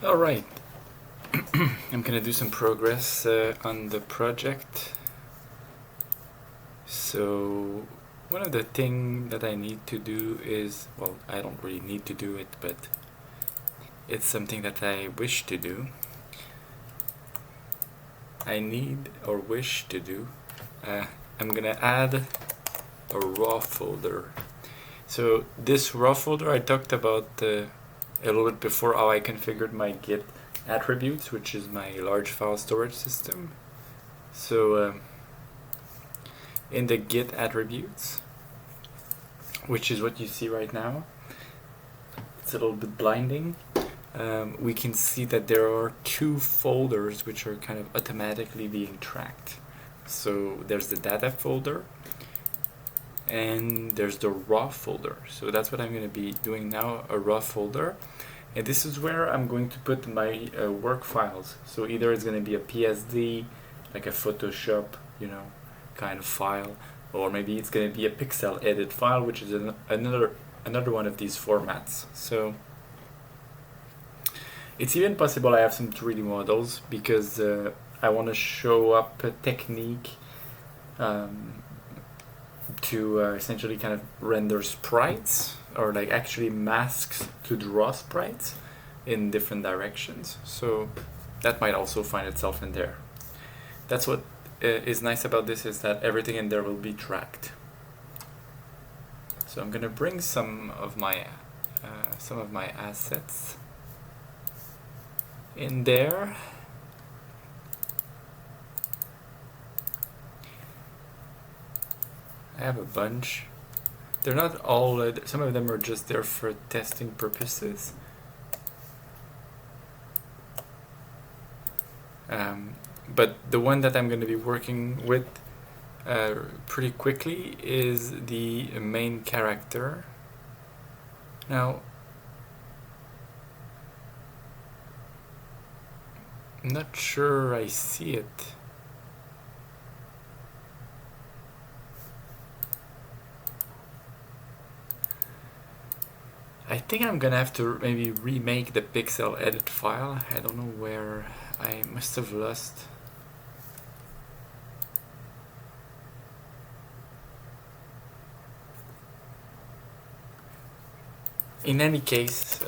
Alright, I'm gonna do some progress on the project. So one of the things that I need to do is, well, I don't really need to do it, but it's something that I wish to do. I need or wish to do. I'm gonna add a raw folder. So this raw folder I talked about a little bit before, how I configured my Git attributes, which is my large file storage system. So in the Git attributes, which is what you see right now, it's a little bit blinding. We can see that there are two folders which are kind of automatically being tracked. So there's the data folder and there's the raw folder. So that's what I'm going to be doing now, a raw folder. And this is where I'm going to put my work files. So either it's going to be a PSD, like a Photoshop, kind of file, or maybe it's going to be a pixel edit file, which is another one of these formats. So it's even possible I have some 3D models, because I want to show up a technique to essentially kind of render sprites, or like actually masks to draw sprites in different directions. So that might also find itself in there. That's what is nice about this, is that everything in there will be tracked. So I'm gonna bring some of my assets in there. I have a bunch. They're not all, some of them are just there for testing purposes. But the one that I'm going to be working with pretty quickly is the main character. Now, I'm not sure I see it. I think I'm gonna have to maybe remake the pixel edit file. I don't know where I must have lost. In any case,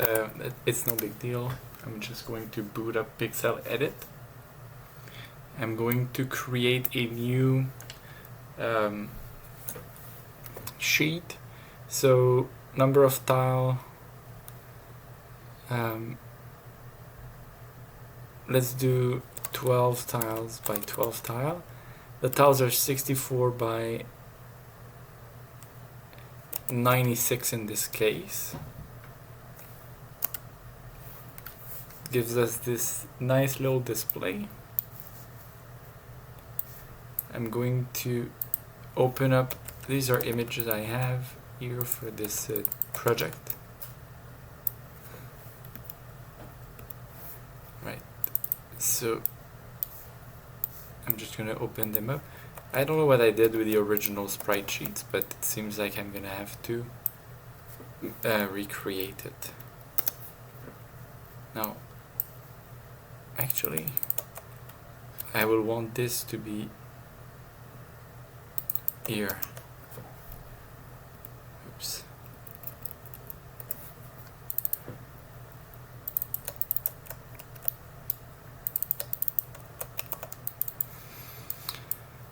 it's no big deal. I'm just going to boot up pixel edit. I'm going to create a new sheet. So number of tile. Let's do 12 tiles by 12 tile. The tiles are 64 by 96 in this case. Gives us this nice little display. I'm going to open up, these are images I have here for this project. Right, so I'm just gonna open them up. I don't know what I did with the original sprite sheets, but it seems like I'm gonna have to recreate it. Now, actually, I will want this to be here. Oops.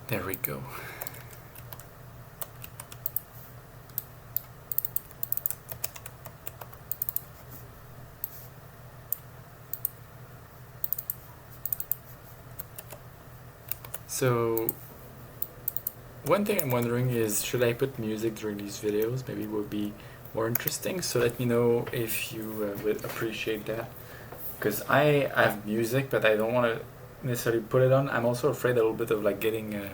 There we go. So one thing I'm wondering is, should I put music during these videos? Maybe it would be more interesting. So let me know if you would appreciate that, because I have music, but I don't want to necessarily put it on. I'm also afraid a little bit of like getting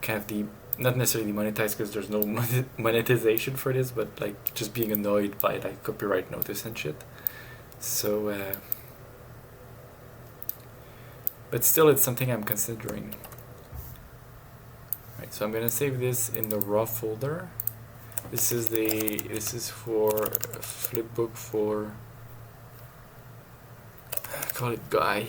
kind of not necessarily demonetized, because there's no monetization for this, but like just being annoyed by like copyright notice and shit. So but still, it's something I'm considering. Right, so I'm gonna save this in the raw folder. This is for flipbook for call it guy.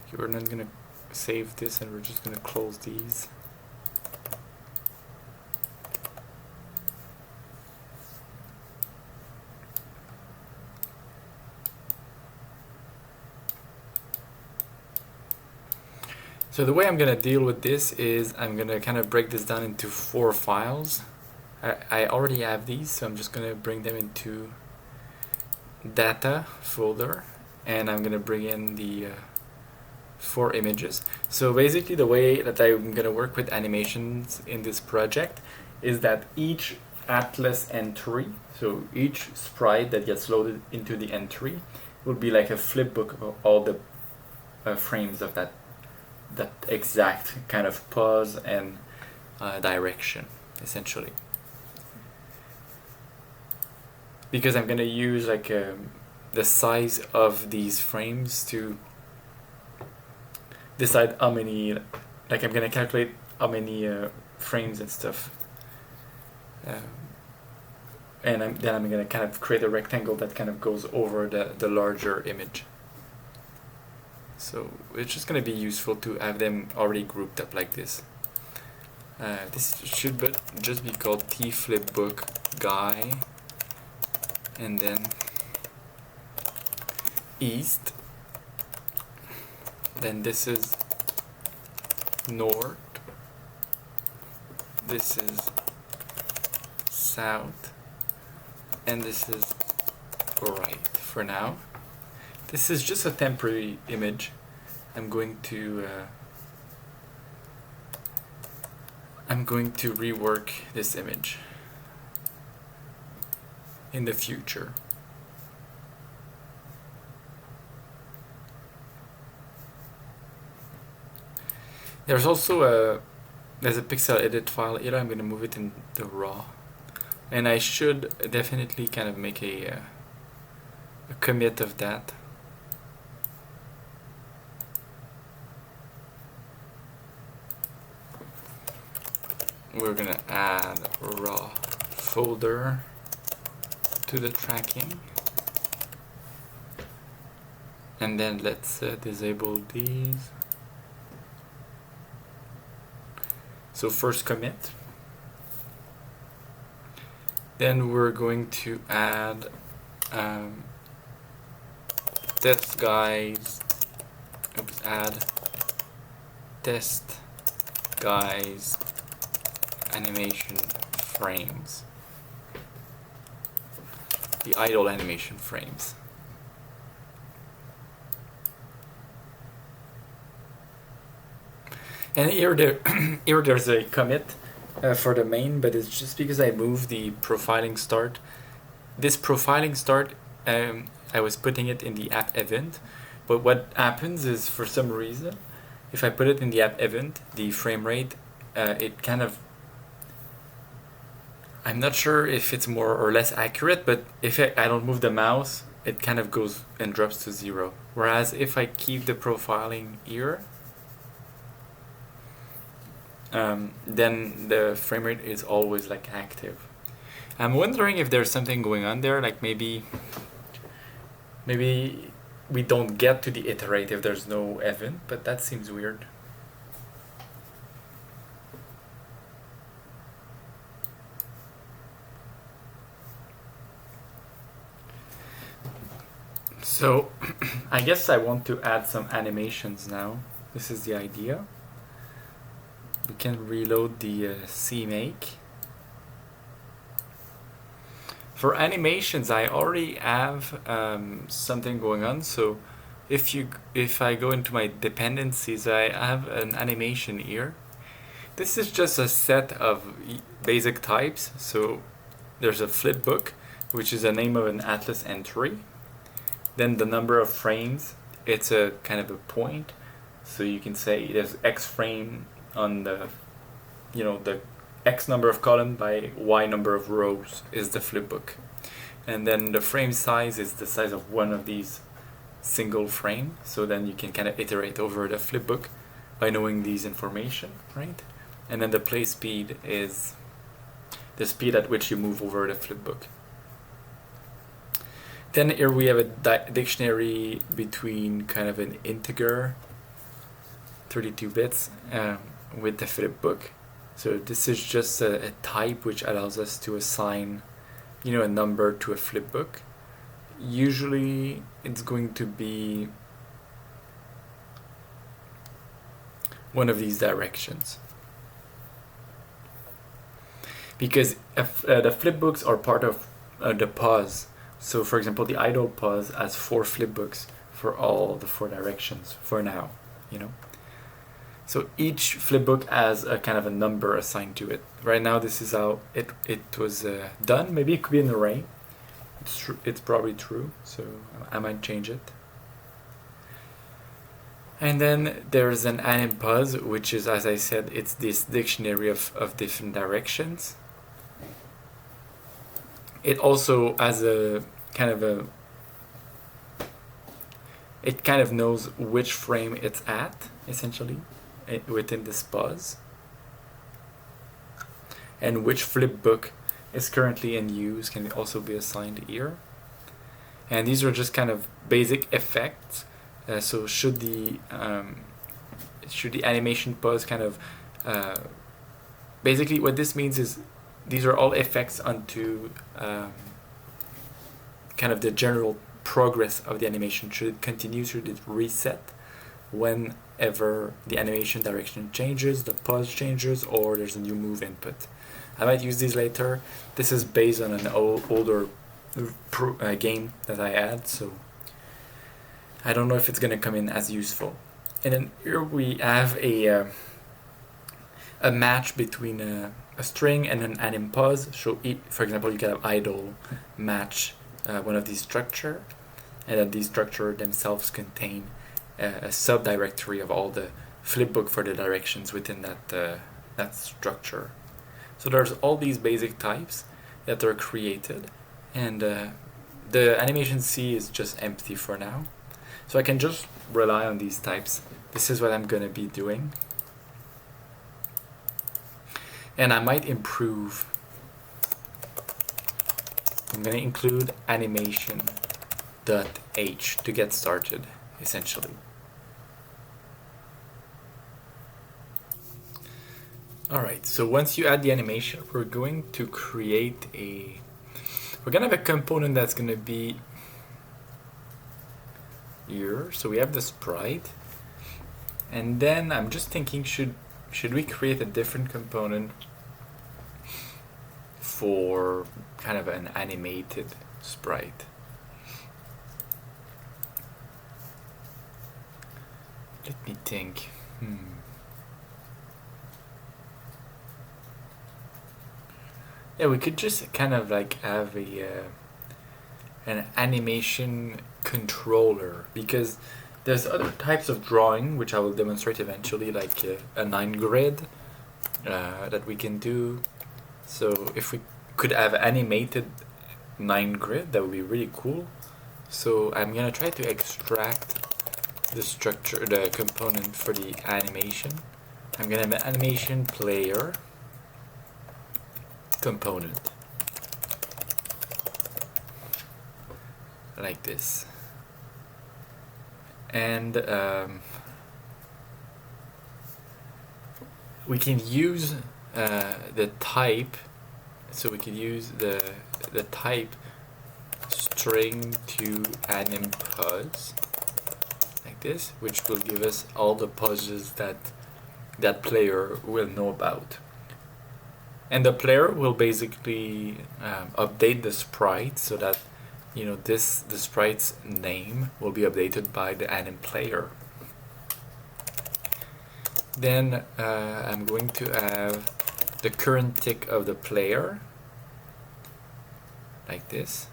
Okay, we're not gonna save this and we're just gonna close these. So the way I'm gonna deal with this is I'm gonna kind of break this down into 4 files. I already have these, so I'm just gonna bring them into data folder, and I'm gonna bring in the 4 images. So basically the way that I'm gonna work with animations in this project is that each atlas entry, so each sprite that gets loaded into the entry, will be like a flipbook of all the frames of that exact kind of pause and direction, essentially. Because I'm gonna use like the size of these frames to decide how many, like I'm gonna calculate how many frames and stuff, and then I'm gonna kind of create a rectangle that kind of goes over the larger image. So it's just gonna be useful to have them already grouped up like this. This should just be called tflipbook guy, and then east. Then this is north. This is south, and this is right for now. This is just a temporary image. I'm going to rework this image in the future. There's also there's a pixel edit file here. I'm going to move it in the raw, and I should definitely kind of make a commit of that. We're gonna add raw folder to the tracking, and then let's disable these. So first commit, then we're going to add test guys, add test guys animation frames, the idle animation frames. And here there's a commit for the main, but it's just because I moved the profiling start. This profiling start, I was putting it in the app event, but what happens is, for some reason, if I put it in the app event, the frame rate, it kind of, I'm not sure if it's more or less accurate, but if I don't move the mouse, it kind of goes and drops to 0. Whereas if I keep the profiling here, then the frame rate is always like active. I'm wondering if there's something going on there, like maybe we don't get to the iterate if there's no event, but that seems weird. So I guess I want to add some animations now. This is the idea. We can reload the CMake. For animations, I already have something going on. So if I go into my dependencies, I have an animation here. This is just a set of basic types. So there's a flipbook, which is the name of an atlas entry. Then the number of frames, it's a kind of a point. So you can say there's X frame on the, the X number of column by Y number of rows is the flipbook. And then the frame size is the size of one of these single frame. So then you can kind of iterate over the flipbook by knowing these information, right? And then the play speed is the speed at which you move over the flipbook. Then here we have a dictionary between kind of an integer, 32 bits, with the flipbook. So this is just a type which allows us to assign, you know, a number to a flipbook. Usually it's going to be one of these directions, because the flipbooks are part of the pause. So for example, the idle pause has 4 flipbooks for all the 4 directions for now, you know. So each flipbook has a kind of a number assigned to it. Right now this is how it was done. Maybe it could be an array. It's probably true, so I might change it. And then there's an anim pause, which is, as I said, it's this dictionary of different directions. It also has a kind of it kind of knows which frame it's at, essentially, within this pause, and which flipbook is currently in use can also be assigned here. And these are just kind of basic effects. So should the animation pause kind of basically what this means is these are all effects onto kind of the general progress of the animation. Should it continue? Should it reset whenever the animation direction changes, the pause changes, or there's a new move input? I might use these later. This is based on an older game that I had, so I don't know if it's gonna come in as useful. And then here we have a match between a string and an anim pause. So for example, you can have idle match one of these structure, and then these structure themselves contain a subdirectory of all the flipbook for the directions within that structure. So there's all these basic types that are created, and the animation C is just empty for now. So I can just rely on these types. This is what I'm gonna be doing. And I might improve. I'm gonna include animation.h to get started, essentially. Alright, so once you add the animation, we're going to create we're gonna have a component that's gonna be here. So we have the sprite, and then I'm just thinking, should we create a different component for kind of an animated sprite? Let me think. Yeah, we could just kind of like have an animation controller, because there's other types of drawing which I will demonstrate eventually, like a 9 grid that we can do. So if we could have animated 9 grid, that would be really cool. So I'm gonna try to extract the structure, the component for the animation. I'm gonna have an animation player component like this, and we can use the type. So we can use the type string to anim pause like this, which will give us all the pauses that player will know about. And the player will basically update the sprite so that, you know, the sprite's name will be updated by the anim player. Then I'm going to have the current tick of the player like this.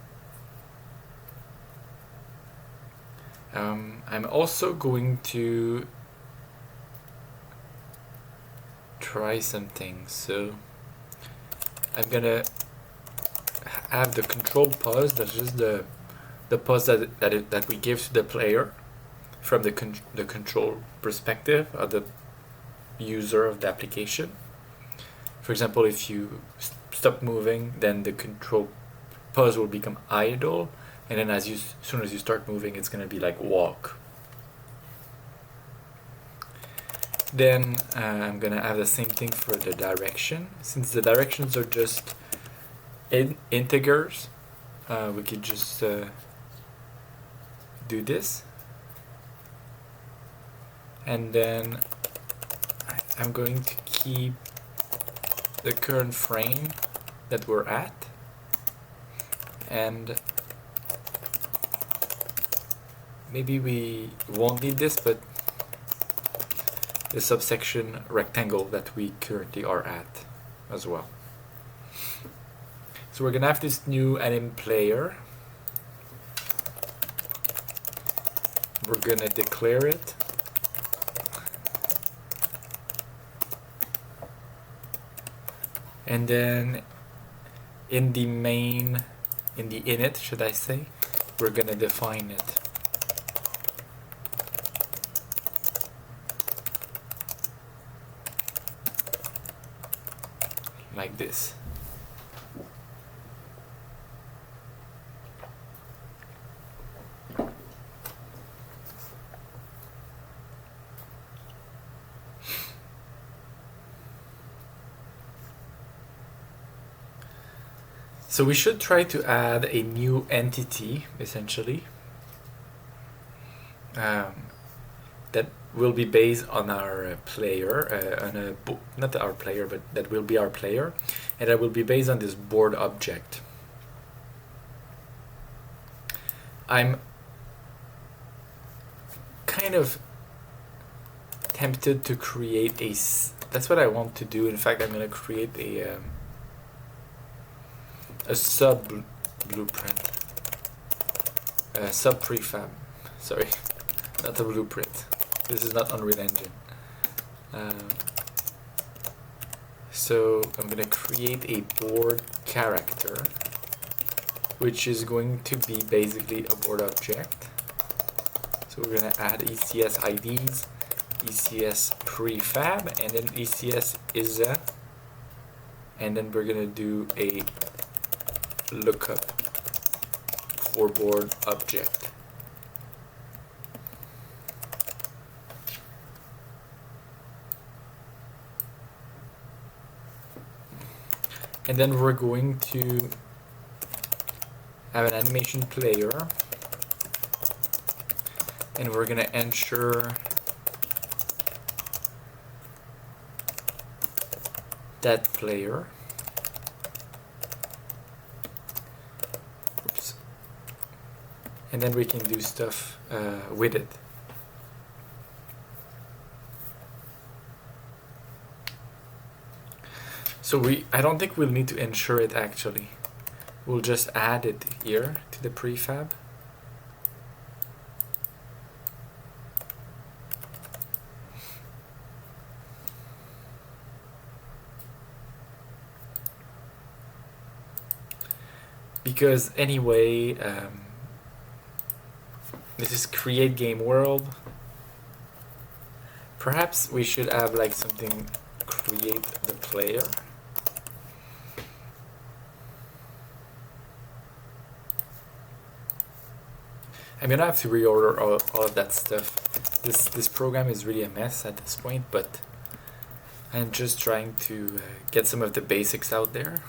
I'm also going to try something. So I'm gonna have the control pause. That's just the pause that we give to the player from the control perspective of the user of the application. For example, if you stop moving, then the control pause will become idle, and then as soon as you start moving, it's going to be like walk. Then I'm going to have the same thing for the direction. Since the directions are just integers, we could just do this. And then I'm going to keep the current frame that we're at, and maybe we won't need this, but the subsection rectangle that we currently are at as well. So we're gonna have this new anim player. We're gonna declare it. And then in the main, in the init, should I say, we're gonna define it. Like this. So we should try to add a new entity, essentially, that will be based on our player, not our player, but that will be our player, and that will be based on this board object. I'm kind of tempted to create a, that's what I want to do. In fact, I'm going to create a sub blueprint, sub prefab, sorry, not a blueprint. This is not Unreal Engine. So I'm going to create a board character, which is going to be basically a board object. So we're going to add ECS IDs, ECS prefab, and then ECS ISA, and then we're going to do a lookup for board object. And then we're going to have an animation player, and we're going to ensure that player. Oops. And then we can do stuff with it. So I don't think we'll need to ensure it actually. We'll just add it here to the prefab. Because anyway, this is create game world. Perhaps we should have like something create the player. I'm gonna have to reorder all of that stuff. This program is really a mess at this point, but I'm just trying to get some of the basics out there.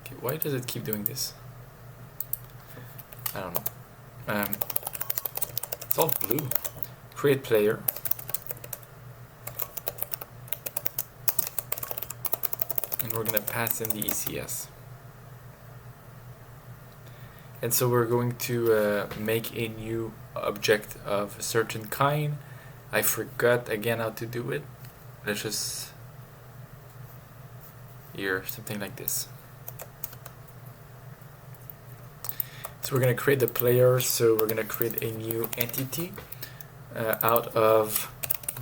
Okay, why does it keep doing this? I don't know. It's all blue. Create player. And we're gonna pass in the ECS. And so we're going to make a new object of a certain kind. I forgot again how to do it. Let's just here, something like this. So we're going to create the player. So we're going to create a new entity out of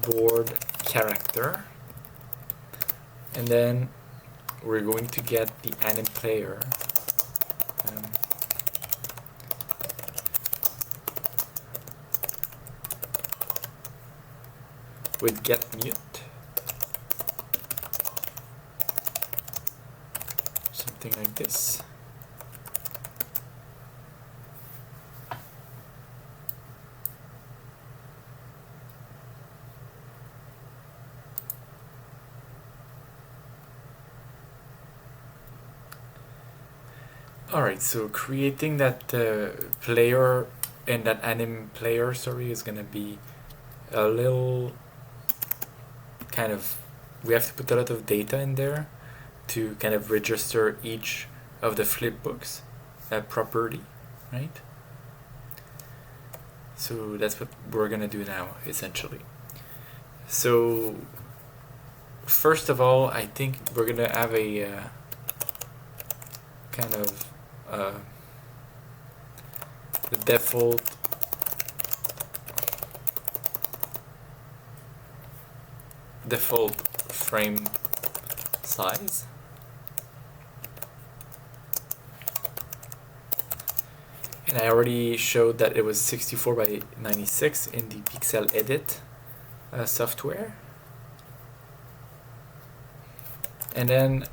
board character. And then we're going to get the anim player. With get mute, something like this. Alright, so creating that player and that anim player, sorry, is gonna be a little kind of, we have to put a lot of data in there to kind of register each of the flipbooks property, right? So that's what we're gonna do now, essentially. So first of all, I think we're gonna have a kind of the default frame size. And I already showed that it was 64 by 96 in the Pixel Edit software. And then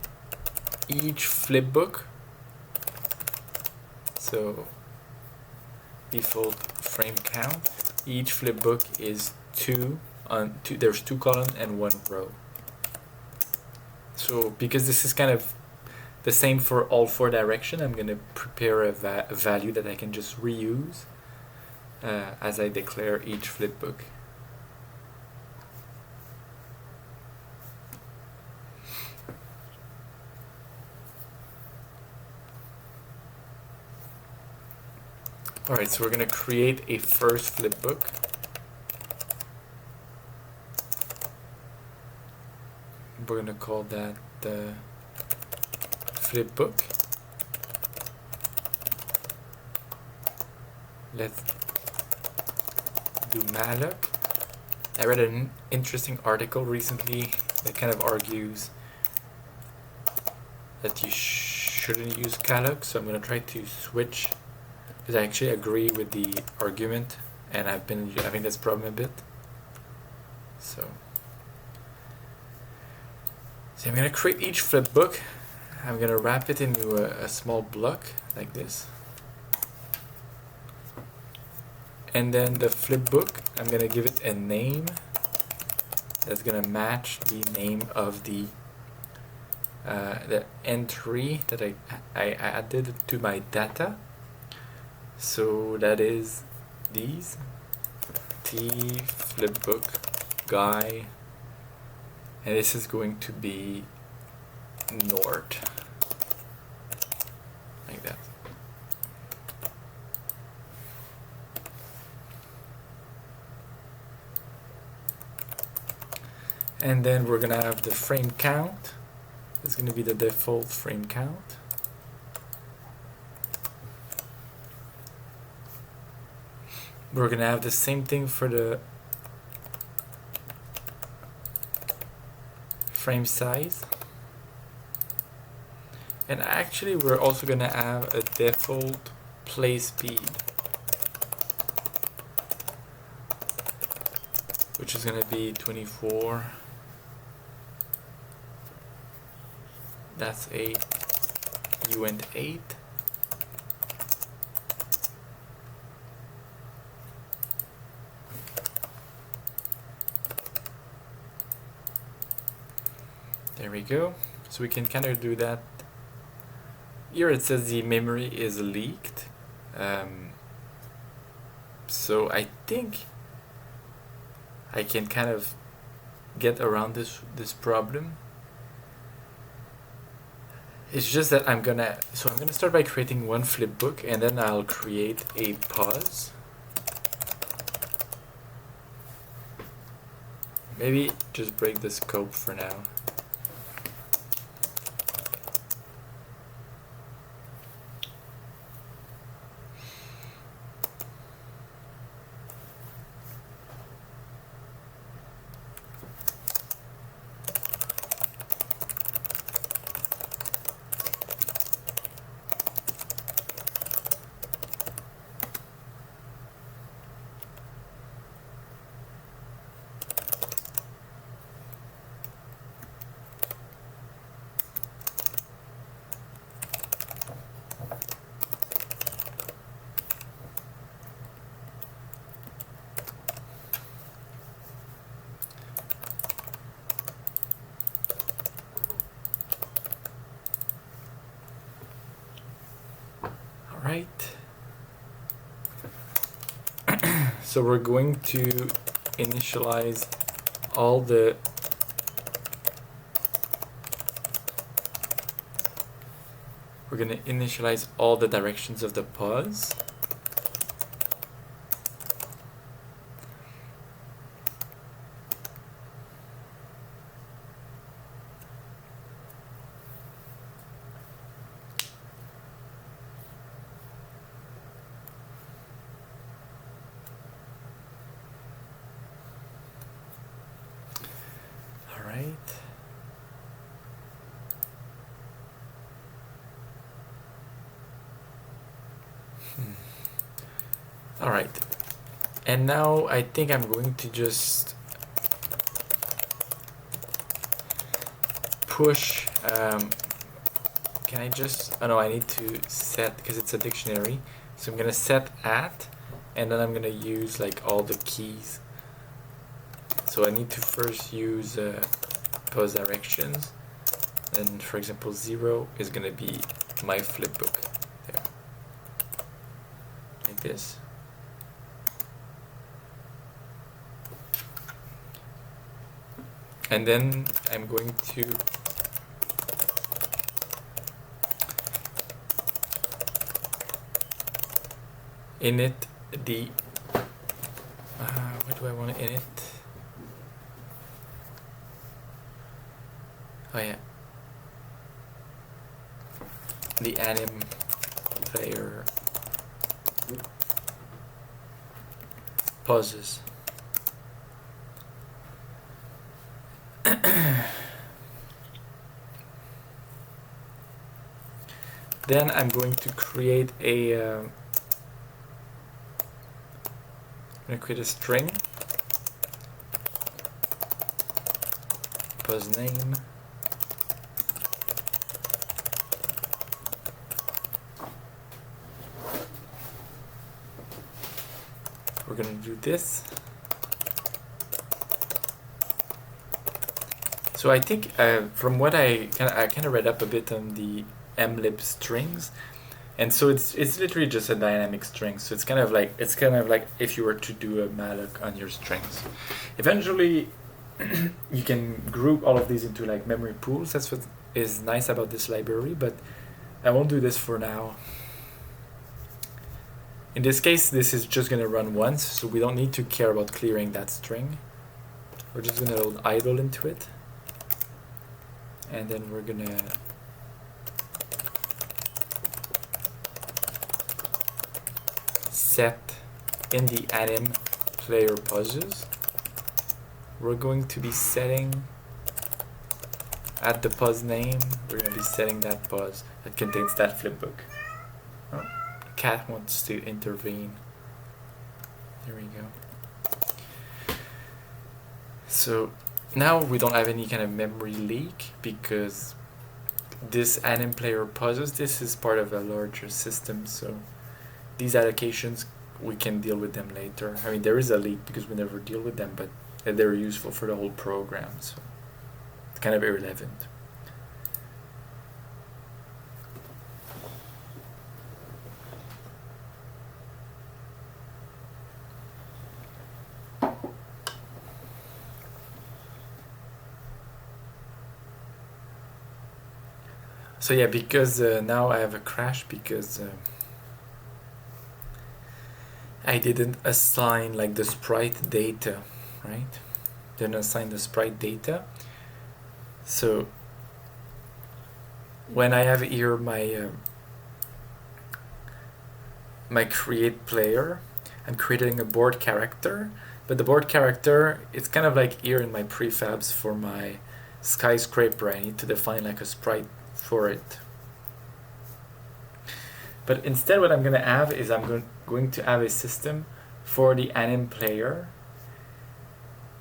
each flipbook, so default frame count, each flipbook is there's 2 columns and 1 row. So because this is kind of the same for all 4 directions, I'm going to prepare a value that I can just reuse as I declare each flipbook. Alright, so we're going to create a first flipbook. We're going to call that flipbook. Let's do malloc. I read an interesting article recently that kind of argues that you shouldn't use calloc, so I'm going to try to switch, because I actually agree with the argument and I've been having this problem a bit. So I'm going to create each flipbook. I'm going to wrap it into a small block like this. And then the flipbook, I'm going to give it a name that's going to match the name of the entry that I added to my data. So that is these T flipbook guy, and this is going to be Nord, like that. And then we're gonna have the frame count. It's gonna be the default frame count. We're gonna have the same thing for the frame size. And actually we're also gonna have a default play speed, which is gonna be 24. That's 8, uint 8. There we go. So we can kind of do that. Here it says the memory is leaked. So I think I can kind of get around this problem. It's just that I'm gonna start by creating one flipbook, and then I'll create a pause. Maybe just break the scope for now. right. So we're going to initialize all the directions of the pause. All right. All right. And now I think I'm going to just push, can I just, oh no, I need to set, because it's a dictionary. So I'm gonna set at, and then I'm gonna use like all the keys. So I need to first use pause directions. Then for example, 0 is gonna be my flipbook, there, like this. And then I'm going to init the, what do I want to init? Oh yeah, the anim player pauses. Then I'm going to create a I'm going to create a string, pause name, we're going to do this. So I think from what I kind of read up a bit on the mlib strings, and so it's literally just a dynamic string. So it's kind of like if you were to do a malloc on your strings. Eventually, you can group all of these into like memory pools. That's what is nice about this library, but I won't do this for now. In this case, this is just going to run once, so we don't need to care about clearing that string. We're just going to load idle into it. And then we're going to set in the anim player pauses. We're going to be setting at the pause name, we're going to be setting that pause that contains that flipbook. Oh, the cat wants to intervene. There we go. So now we don't have any kind of memory leak because this anim player pauses, this is part of a larger system, so these allocations, we can deal with them later. I mean, there is a leak because we never deal with them, but they're useful for the whole program, so it's kind of irrelevant. So yeah, because now I have a crash because I didn't assign like the sprite data, right? Didn't assign the sprite data. So when I have here my my create player, I'm creating a board character, but the board character, it's kind of like here in my prefabs for my skyscraper. I need to define like a sprite for it. But instead what I'm going to have is I'm going to have a system for the anim player,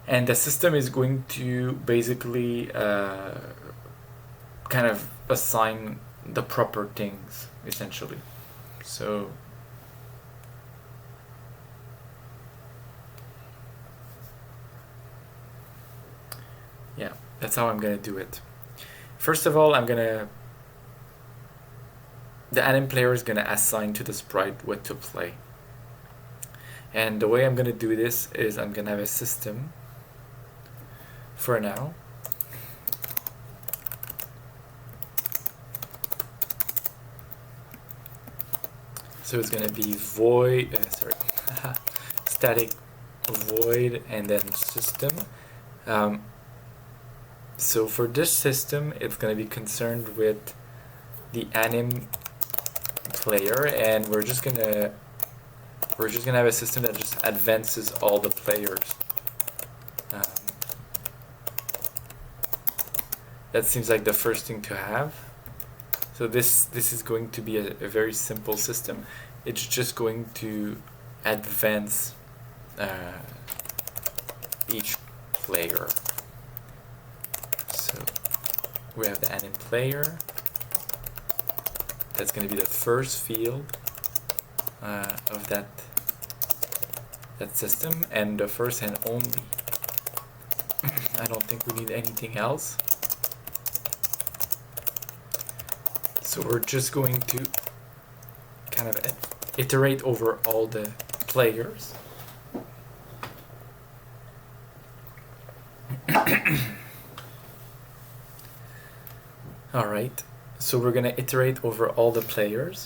and the system is going to basically kind of assign the proper things essentially. So yeah, that's how I'm going to do it. First of all, I'm going to the anim player is going to assign to the sprite what to play. And the way I'm going to do this is I'm going to have a system for now. So it's going to be void, static void and then system. So for this system, it's going to be concerned with the anim player, and we're just gonna have a system that just advances all the players. That seems like the first thing to have. So this is going to be a very simple system. It's just going to advance each player. So we have the anim player. That's going to be the first field of that system, and the first and only. I don't think we need anything else. So we're just going to kind of iterate over all the players. All right. So we're going to iterate over all the players.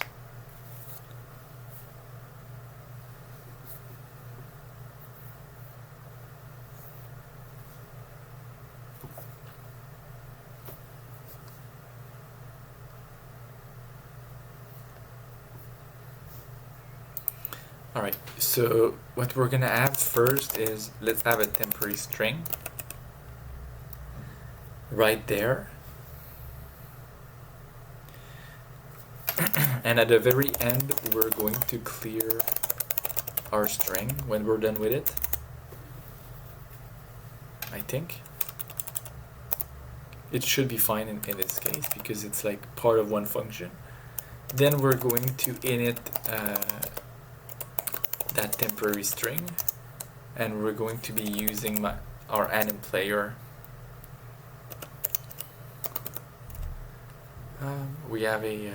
All right, so what we're going to add first is, let's have a temporary string right there. And at the very end, we're going to clear our string when we're done with it, I think. It should be fine in this case because it's like part of one function. Then we're going to init that temporary string, and we're going to be using our anim player. We have a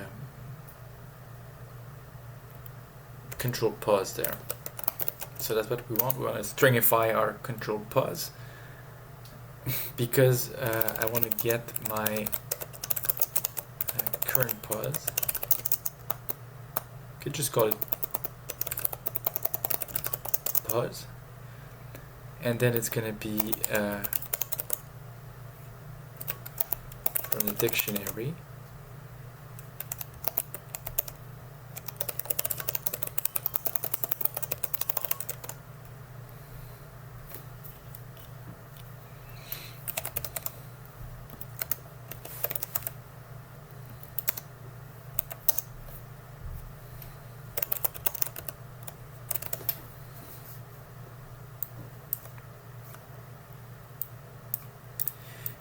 control pause there. So that's what we want. We want to stringify our control pause because I want to get my current pause. Could just call it pause, and then it's going to be from the dictionary.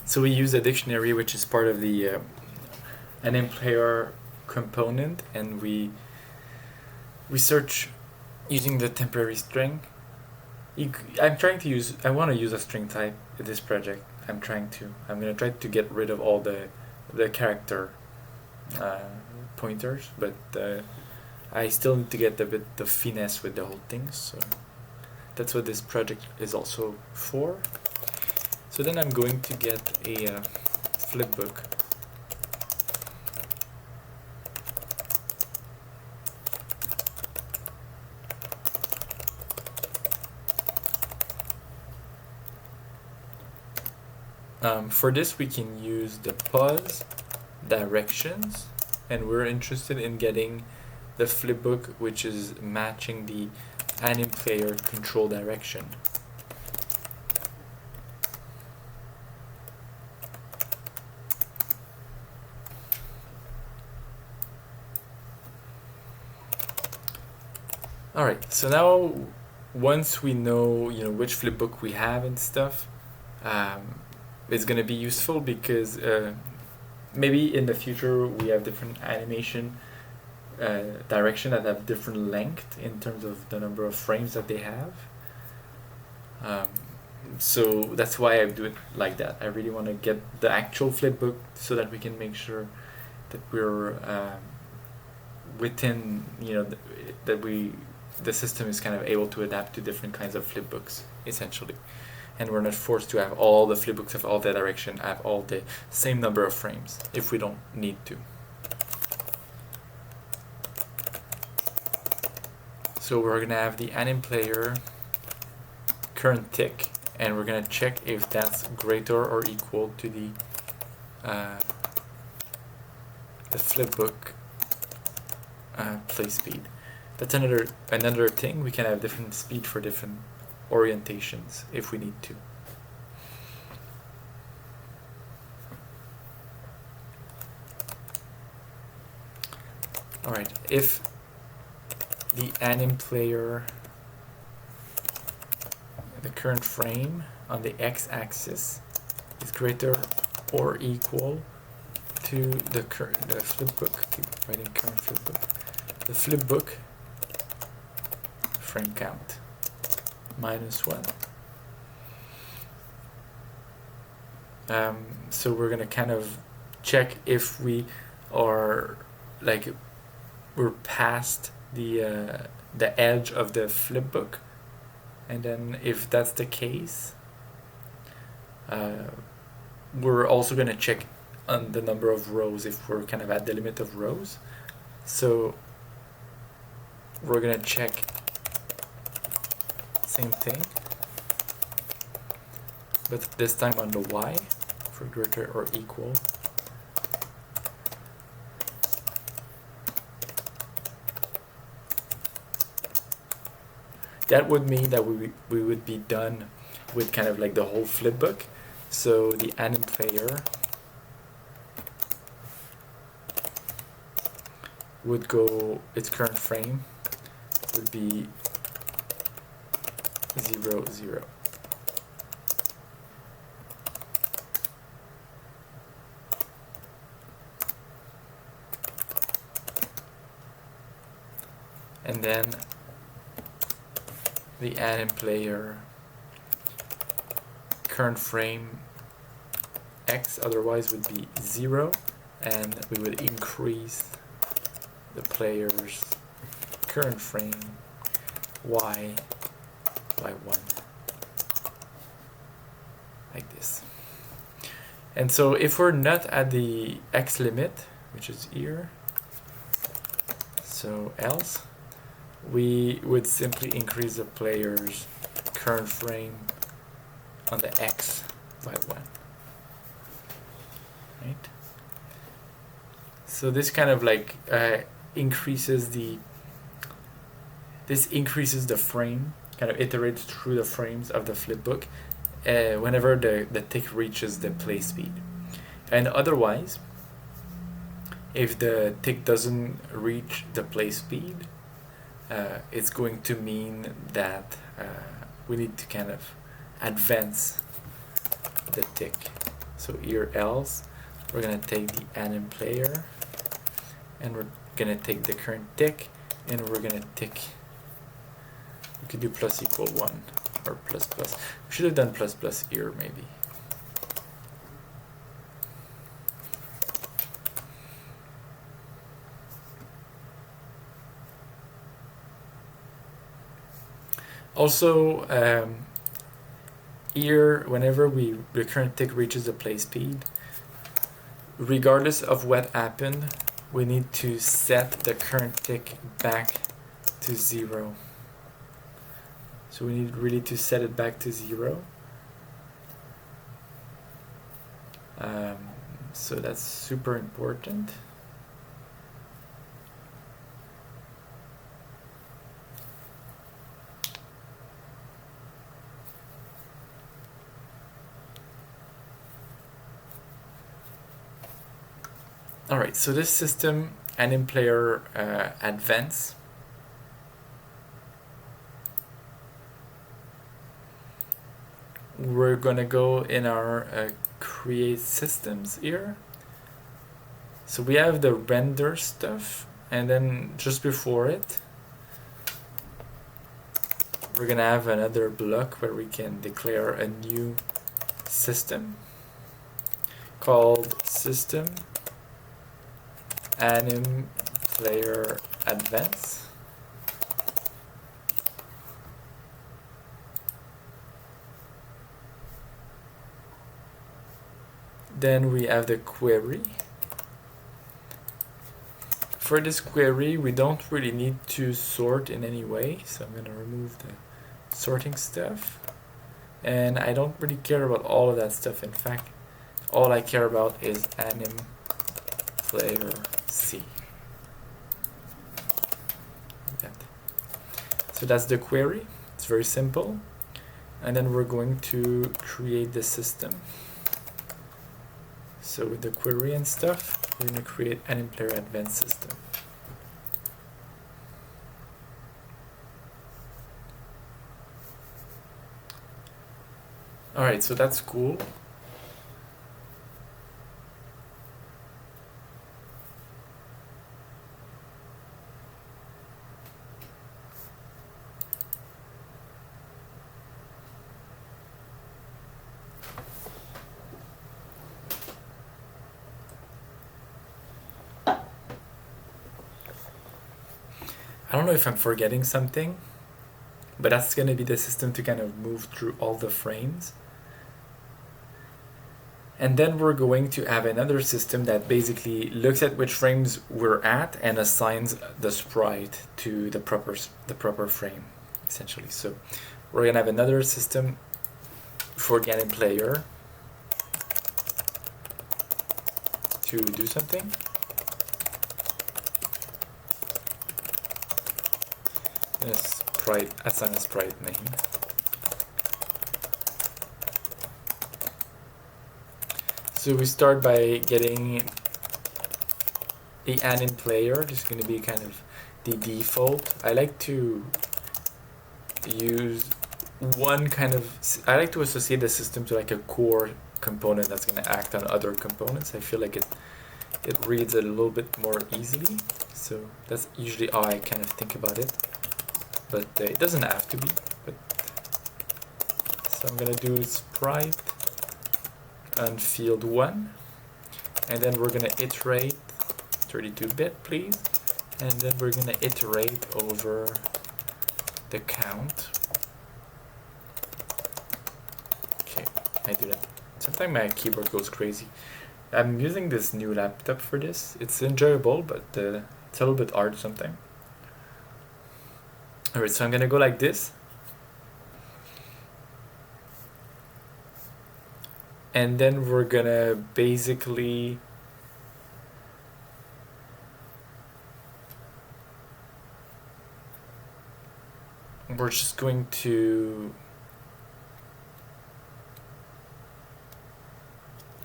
So we use a dictionary, which is part of the anim player component, and we search using the temporary string. I want to use a string type in this project. I'm going to try to get rid of all the character pointers, but I still need to get a bit of finesse with the whole thing. So that's what this project is also for. So then I'm going to get a flipbook. For this we can use the pause directions, and we're interested in getting the flipbook which is matching the anim player control direction. Alright, so now once we know which flipbook we have and stuff, it's going to be useful because maybe in the future we have different animation direction that have different length in terms of the number of frames that they have. So that's why I do it like that. I really want to get the actual flipbook so that we can make sure that we're within, you know, that the system is kind of able to adapt to different kinds of flipbooks essentially, and we're not forced to have all the flipbooks of all the direction have all the same number of frames if we don't need to. So we're gonna have the anim player current tick, and we're gonna check if that's greater or equal to the flipbook play speed. That's another thing. We can have different speed for different orientations if we need to. All right, if the anim player, the current frame on the x-axis is greater or equal to the flipbook, keep writing current flipbook, the flipbook frame count -1. So we're gonna kind of check if we are like we're past the edge of the flipbook, and then if that's the case, we're also gonna check on the number of rows if we're kind of at the limit of rows. So we're gonna check same thing, but this time on the y for greater or equal. That would mean that we would be done with kind of like the whole flipbook. So the anim player would go, its current frame would be 0, 0. And then the anim player current frame x otherwise would be 0, and we would increase the player's current frame y by 1, like this. And so if we're not at the x limit, which is here, so else, we would simply increase the player's current frame on the x by 1. Right? So this kind of like increases the frame, kind of iterates through the frames of the flipbook whenever the tick reaches the play speed. And otherwise, if the tick doesn't reach the play speed, it's going to mean that we need to kind of advance the tick. So here else, we're going to take the anim player, and we're going to take the current tick, and we're going to tick. We could do plus equal 1 or plus plus. We should have done plus plus here maybe. Also, here, whenever the current tick reaches the play speed, regardless of what happened, we need to set the current tick back to 0. So we need really to set it back to 0. So that's super important. Alright, so this system, anim player advance, we're gonna go in our create systems here. So we have the render stuff, and then just before it, we're gonna have another block where we can declare a new system called system anim player advance. Then we have the query. For this query, we don't really need to sort in any way, so I'm going to remove the sorting stuff. And I don't really care about all of that stuff. In fact, all I care about is anim player C. Like that. So that's the query. It's very simple. And then we're going to create the system. So with the query and stuff, we're going to create anim player advanced system. Alright, so that's cool. I don't know if I'm forgetting something, but that's going to be the system to kind of move through all the frames. And then we're going to have another system that basically looks at which frames we're at and assigns the sprite to the proper frame, essentially. So we're going to have another system for the anim player to do something. Sprite, assign a sprite name. So we start by getting the anim player. This is going to be kind of the default. I like to use one kind of, I like to associate the system to like a core component that's going to act on other components. I feel like it reads a little bit more easily. So that's usually how I kind of think about it. But it doesn't have to be. But so I'm going to do sprite on field 1, and then we're going to iterate 32-bit, please, and then we're going to iterate over the count. Okay, I do that. Sometimes my keyboard goes crazy. I'm using this new laptop for this. It's enjoyable, but it's a little bit hard sometimes. Alright, so I'm going to go like this. And then we're gonna basically we're just going to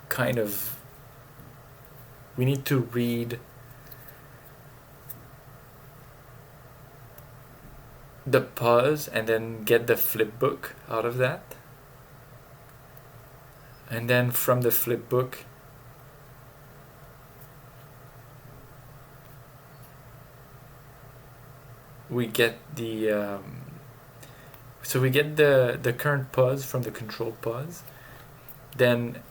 kind of, we need to read the pause and then get the flipbook out of that. And then from the flipbook, we get the so we get the current pause from the control pause. Then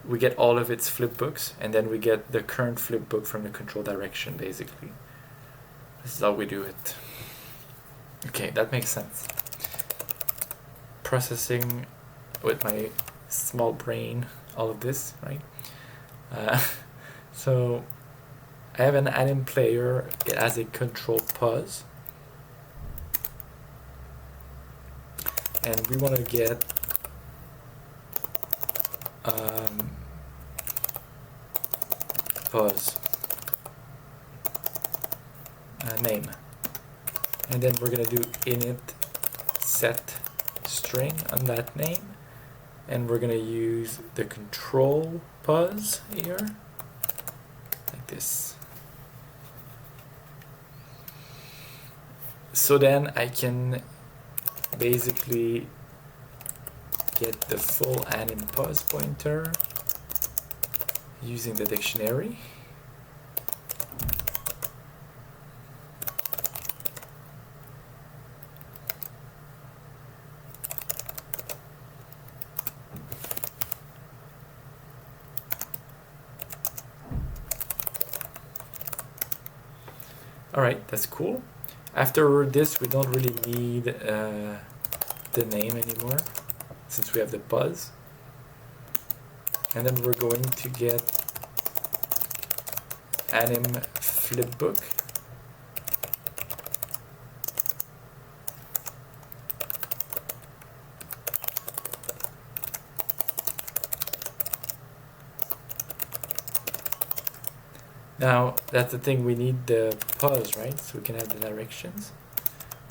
we get all of its flipbooks, and then we get the current flipbook from the control direction, basically. This is how we do it. Okay, that makes sense. Processing with my small brain, all of this, right? So I have an anim player. It has a control pause, and we want to get pause name, and then we're gonna do init set string on that name. And we're gonna use the control pause here, like this. So then I can basically get the full anim pause pointer using the dictionary. All right, that's cool. After this, we don't really need the name anymore, since we have the buzz. And then we're going to get anim flipbook. Now, that's the thing, we need the pause, right? So we can have the directions.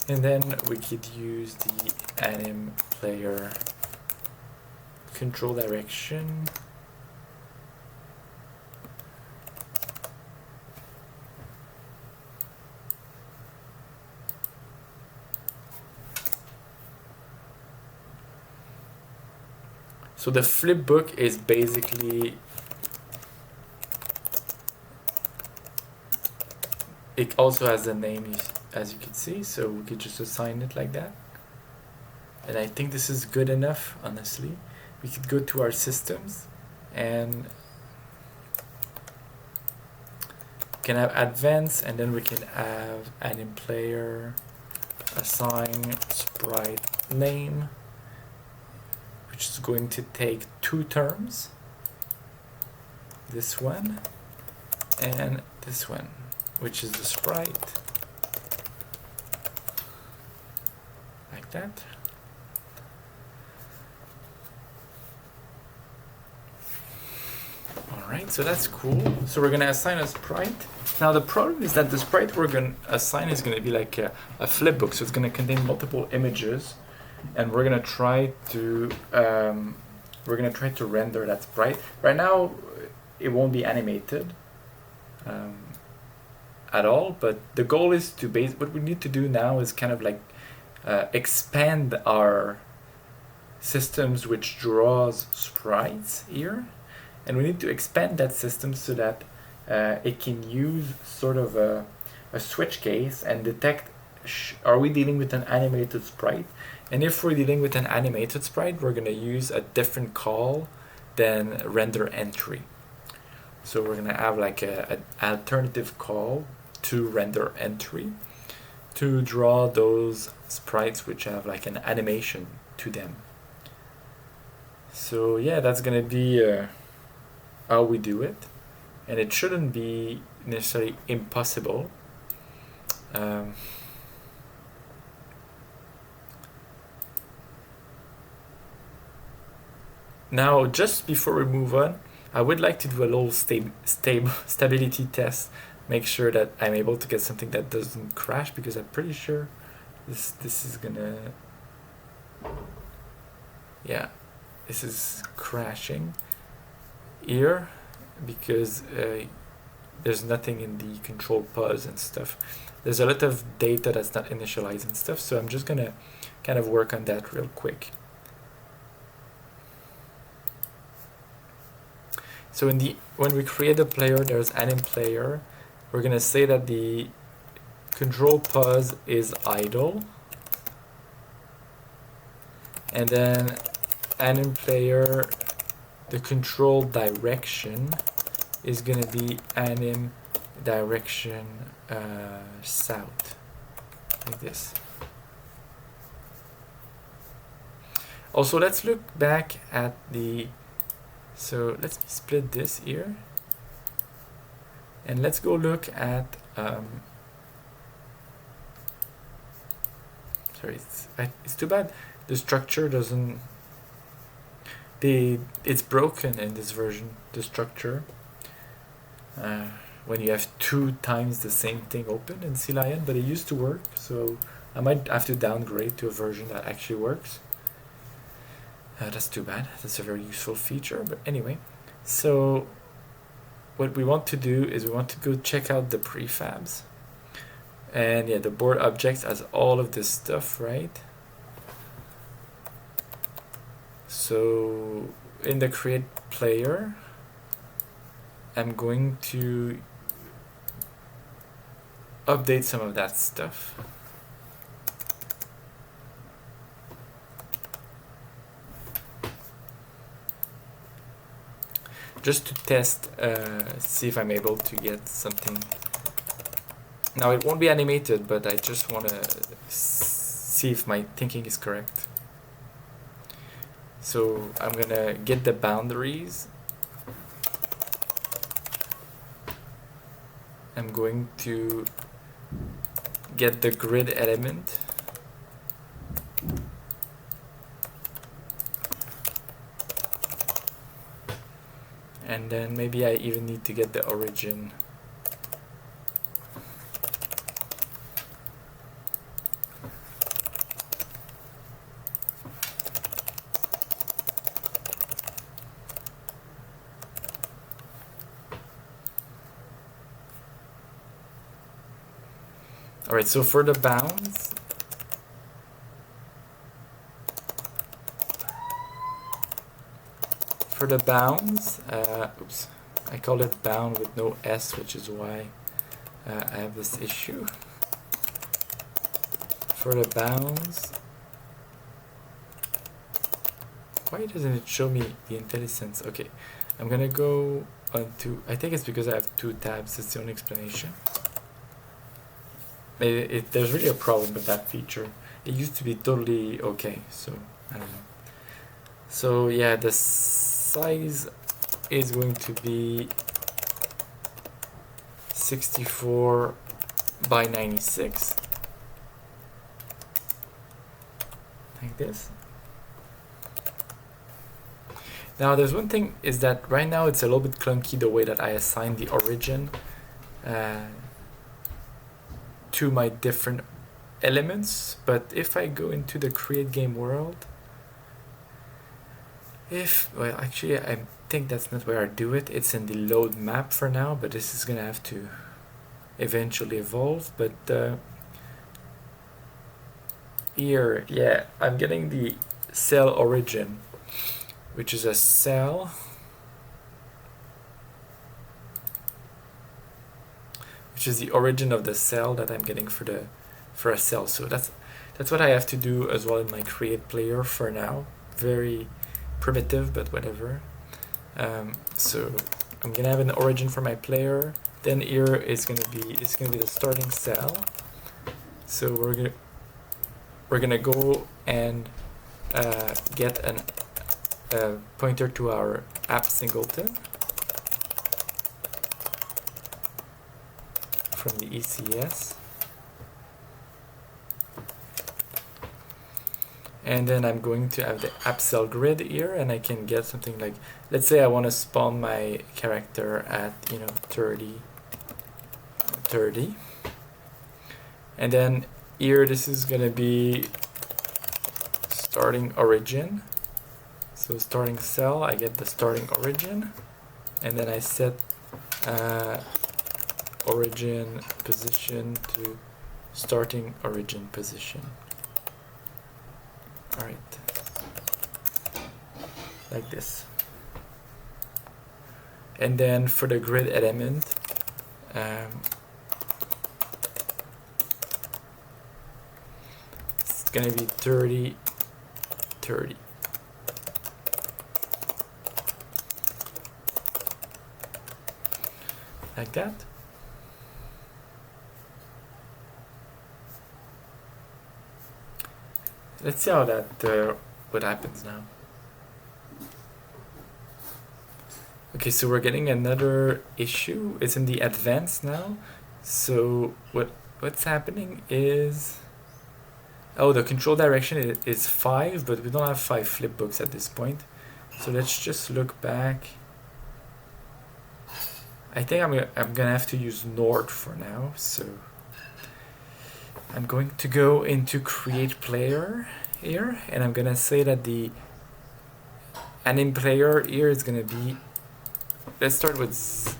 And then we could use the anim player control direction. So the flipbook is basically, it also has a name, as you can see, so we could just assign it like that. And I think this is good enough, honestly. We could go to our systems and can have advanced, and then we can have anim player, assign sprite name, which is going to take two terms, this one and this one, which is the sprite, like that. Alright, so that's cool. So we're gonna assign a sprite. Now the problem is that the sprite we're gonna assign is gonna be like a flipbook, so it's gonna contain multiple images, and we're gonna try to render that sprite. Right now it won't be animated at all, but the goal is to what we need to do now is kind of like expand our systems which draws sprites here, and we need to expand that system so that it can use sort of a switch case and detect are we dealing with an animated sprite. And if we're dealing with an animated sprite, we're going to use a different call than render entry. So we're going to have like an alternative call to render entry to draw those sprites which have like an animation to them. So yeah, that's going to be how we do it. And it shouldn't be necessarily impossible. Now, just before we move on, I would like to do a little stability test. Make sure that I'm able to get something that doesn't crash, because I'm pretty sure this is gonna, yeah, this is crashing here because there's nothing in the control pause and stuff. There's a lot of data that's not initialized and stuff, so I'm just gonna kind of work on that real quick. So when we create a player, there's anim player. We're gonna say that the control pause is idle, and then anim player, the control direction is gonna be anim direction south, like this. Also, let's look back at the, so let's split this here, and let's go look at sorry, it's too bad the structure doesn't, it's broken in this version, the structure, when you have 2 times the same thing open in C99, but it used to work, so I might have to downgrade to a version that actually works. That's too bad. That's a very useful feature, but anyway. So what we want to do is we want to go check out the prefabs, and yeah, the board objects has all of this stuff, right? So in the create player, I'm going to update some of that stuff. Just to test, see if I'm able to get something Now it won't be animated, but I just want to see if my thinking is correct. So I'm gonna get the boundaries. I'm going to get the grid element. And then maybe I even need to get the origin. All right, so for the bounds, oops, I call it bound with no S, which is why I have this issue. For the bounds, why doesn't it show me the IntelliSense? Okay, I'm gonna go onto, I think it's because I have 2 tabs, that's the only explanation. There's really a problem with that feature. It used to be totally okay, so I don't know. So yeah, the size is going to be 64 by 96, like this. Now there's one thing, is that right now it's a little bit clunky the way that I assign the origin to my different elements, but if I go into the create game world, well actually I think that's not where I do it, it's in the load map for now, but this is gonna have to eventually evolve. But here, yeah, I'm getting the cell origin, which is a cell which is the origin of the cell that I'm getting for a cell. So that's what I have to do as well in my create player for now. Very primitive, but whatever. So I'm gonna have an origin for my player. Then here is gonna be the starting cell. So we're gonna go and get a pointer to our app singleton from the ECS. And then I'm going to have the app cell grid here, and I can get something like, let's say I want to spawn my character at 30. And then here this is gonna be starting origin. So starting cell, I get the starting origin, and then I set origin position to starting origin position. Alright, like this. And then for the grid element, it's gonna be 30, 30. Like that. Let's see how that what happens now. Okay, so we're getting another issue. It's in the advanced now. So what's happening is, oh, the control direction is 5, but we don't have 5 flipbooks at this point. So let's just look back. I think I'm gonna have to use Nord for now. So I'm going to go into create player here, and I'm gonna say that the anim player here is gonna be, let's start with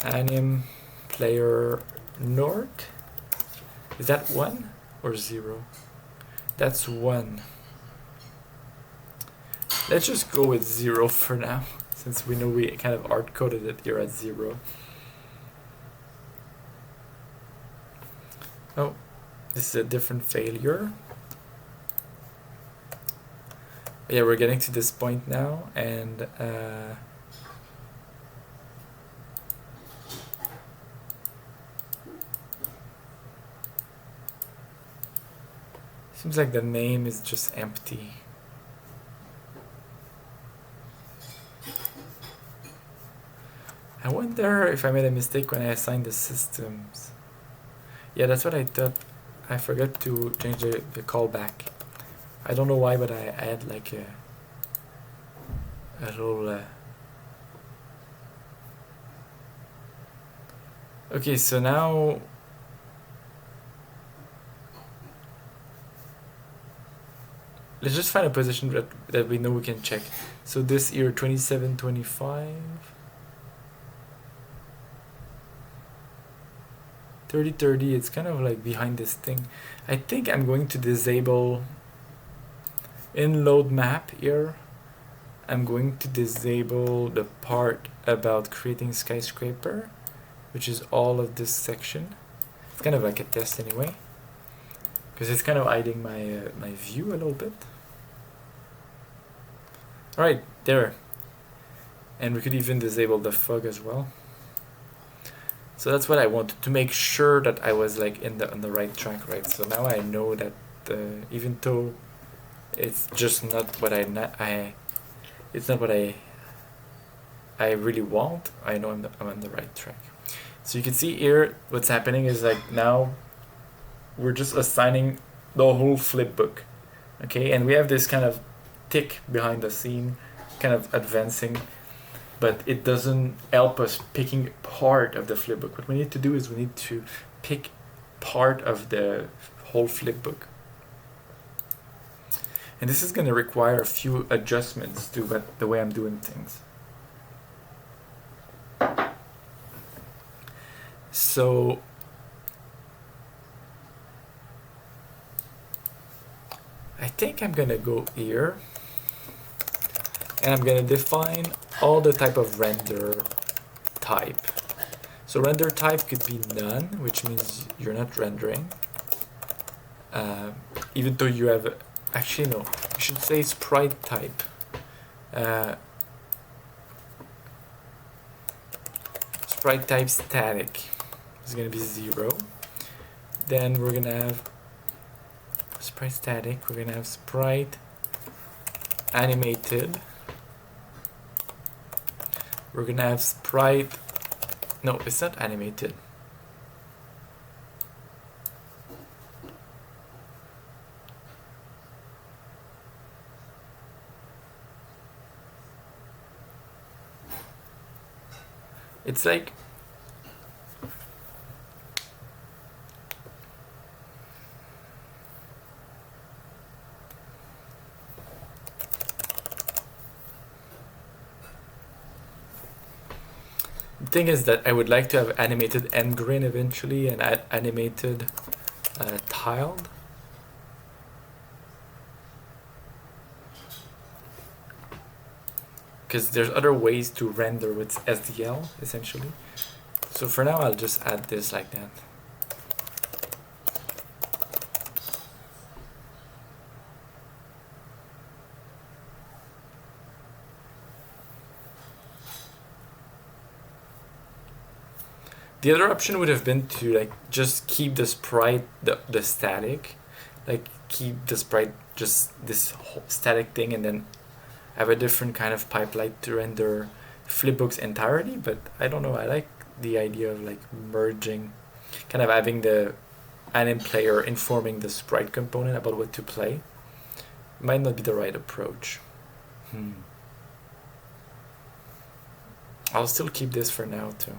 anim player Nord. Is that 1 or 0? That's 1. Let's just go with 0 for now, since we know we kind of hard coded it here at 0. Oh, this is a different failure. Yeah, we're getting to this point now, and Seems like the name is just empty. I wonder if I made a mistake when I assigned the systems. Yeah, that's what I thought. I forgot to change the callback. I don't know why, but I had like a little... Okay, so now... Let's just find a position that we know we can check. So this here, 27, 25... 30, it's kind of like behind this thing. I think I'm going to disable in load map here. I'm going to disable the part about creating skyscraper, which is all of this section. It's kind of like a test anyway, because it's kind of hiding my my view a little bit. All right, there. And we could even disable the fog as well. So that's what I wanted to make sure that I was like on the right track, right? So now I know that even though it's just not what it's not what I really want, I know I'm on the right track. So you can see here what's happening is like now we're just assigning the whole flipbook, okay? And we have this kind of tick behind the scene, kind of advancing. But it doesn't help us picking part of the flipbook. What we need to do is we need to pick part of the whole flipbook. And this is going to require a few adjustments to the way I'm doing things. So I think I'm going to go here. And I'm going to define all the type of render type. So render type could be none, which means you're not rendering. Even though you have, actually no, you should say sprite type. Sprite type static is going to be 0. Then we're going to have sprite static, we're going to have sprite animated. We're gonna have sprite, no, it's not animated. It's like, thing is that I would like to have animated end grain eventually and animated tiled. Because there's other ways to render with SDL essentially. So for now I'll just add this like that. The other option would have been to like just keep the sprite, the static, like keep the sprite just this whole static thing and then have a different kind of pipeline to render flipbooks entirely, but I don't know, I like the idea of like merging, kind of having the anim player informing the sprite component about what to play. Might not be the right approach. I'll still keep this for now too.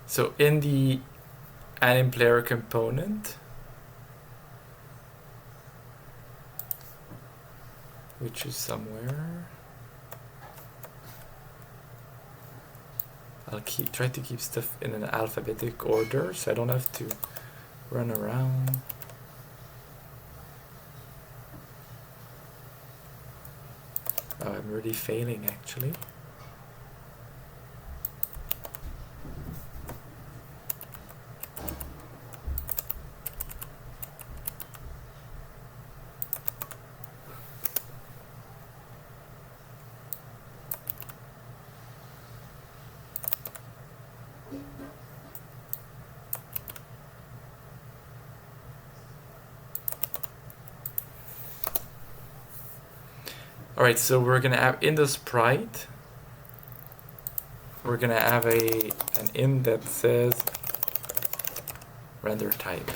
So in the anim player component, which is somewhere, I'll try to keep stuff in an alphabetic order so I don't have to run around. Oh, I'm really failing actually. All right, so we're gonna have in the sprite, we're gonna have an int that says render type.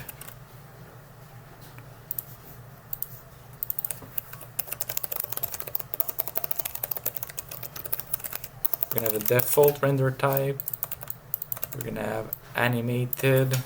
We're gonna have a default render type. We're gonna have animated.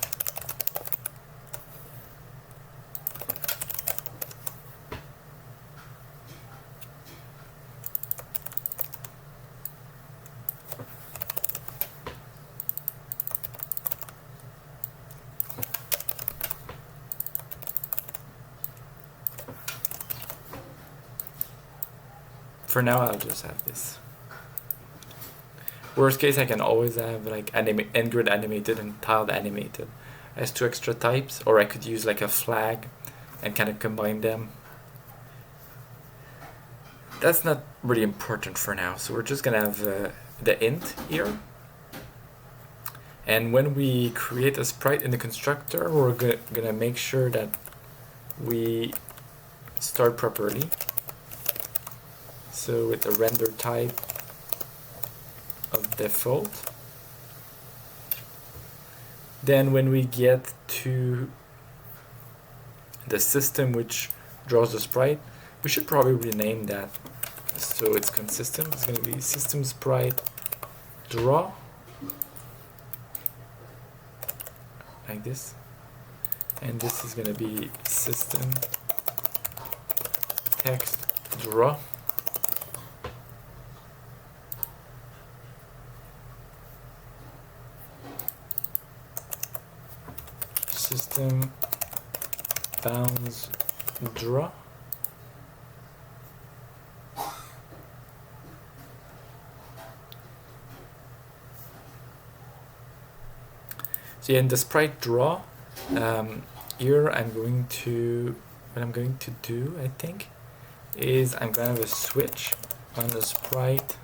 For now, I'll just have this. Worst case, I can always have like ngrid animated and tiled animated as 2 extra types, or I could use like a flag and kind of combine them. That's not really important for now, so we're just gonna have the int here. And when we create a sprite in the constructor, we're gonna make sure that we start properly. So with the render type of default. Then when we get to the system which draws the sprite, we should probably rename that so it's consistent. It's going to be system sprite draw, like this, and this is going to be system text draw. System bounds draw. So yeah, in the sprite draw, here what I'm going to do, I think, is I'm going to have a switch on the sprite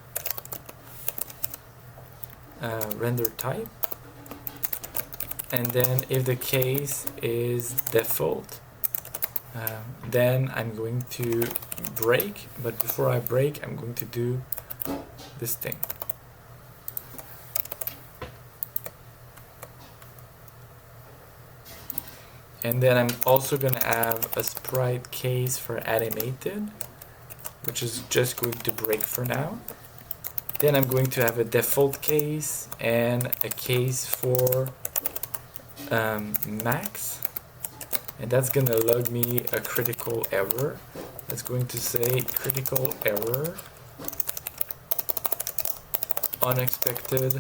render type. And then if the case is default, then I'm going to break, but before I break, I'm going to do this thing. And then I'm also going to have a sprite case for animated, which is just going to break for now. Then I'm going to have a default case and a case for max, and that's gonna log me a critical error. That's going to say critical error, unexpected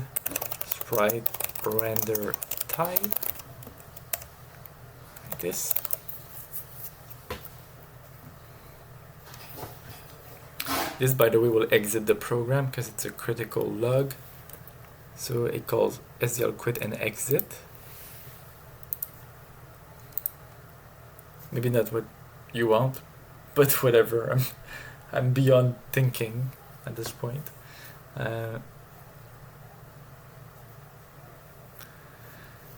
sprite render type, like this. This, by the way, will exit the program because it's a critical log, so it calls SDL quit and exit. Maybe not what you want, but whatever. I'm beyond thinking at this point.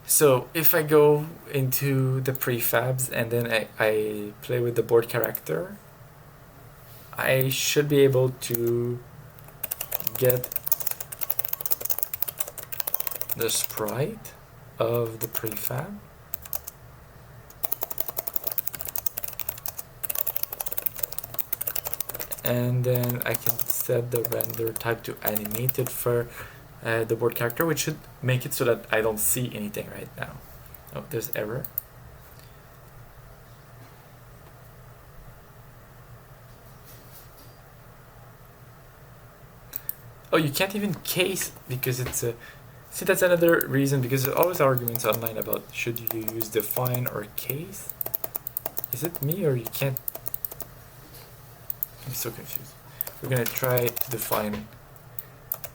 So if I go into the prefabs and then I play with the board character, I should be able to get the sprite of the prefab. And then I can set the render type to animated for the board character, which should make it so that I don't see anything right now. Oh, there's error. Oh, you can't even case because it's a... See, that's another reason, because there's always arguments online about should you use define or case. Is it me or you can't? I'm so confused. We're gonna try to define,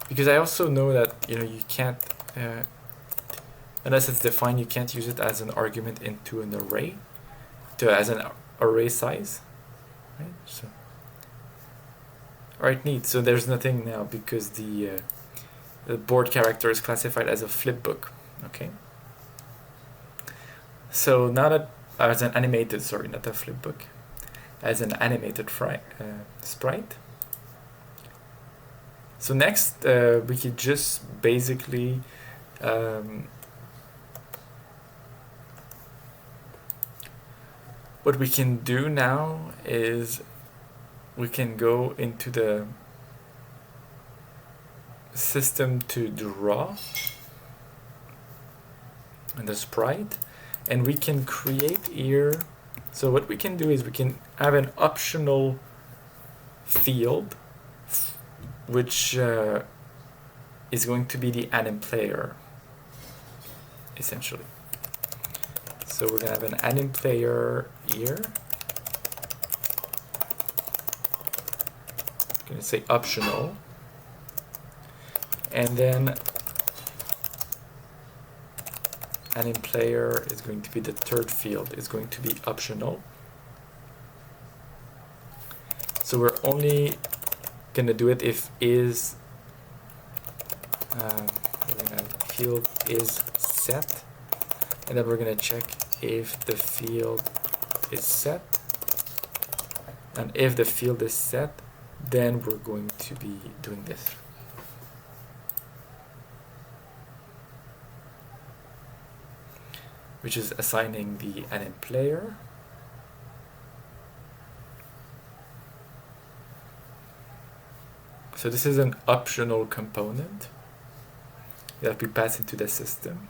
because I also know that you can't unless it's defined, you can't use it as an argument into an array, as an array size, right? So, all right, neat. So there's nothing now because the board character is classified as a flipbook. Okay. So now that as an animated, sorry, not a flipbook, as an animated sprite, So next, we could just basically what we can do now is we can go into the system to draw and the sprite, and we can create here. So what we can do is we can have an optional field which is going to be the anim player essentially. So we're gonna have an anim player here. I'm gonna say optional, and then anim player is going to be the third field, is going to be optional. So we're only gonna do it if is field is set, and then we're gonna check if the field is set, and if the field is set, then we're going to be doing this. Which is assigning the anim player. So this is an optional component that we pass into the system.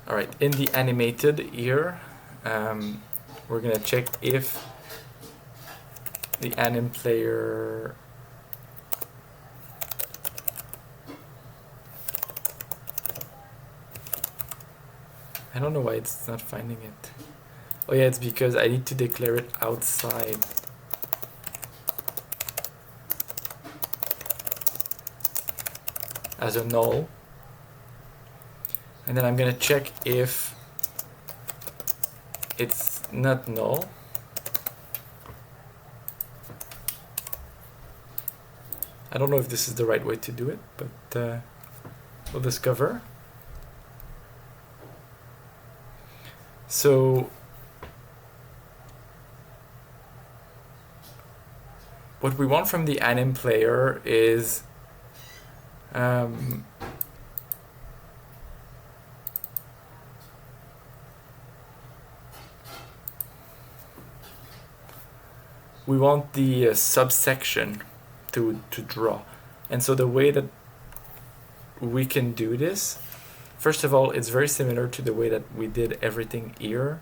Alright, in the animated here, we're gonna check if the anim player I don't know why it's not finding it. Oh yeah, it's because I need to declare it outside. As a null. And then I'm gonna check if it's not null. I don't know if this is the right way to do it, but we'll discover. So what we want from the anim player is we want the subsection to draw. And so the way that we can do this, first of all, it's very similar to the way that we did everything here,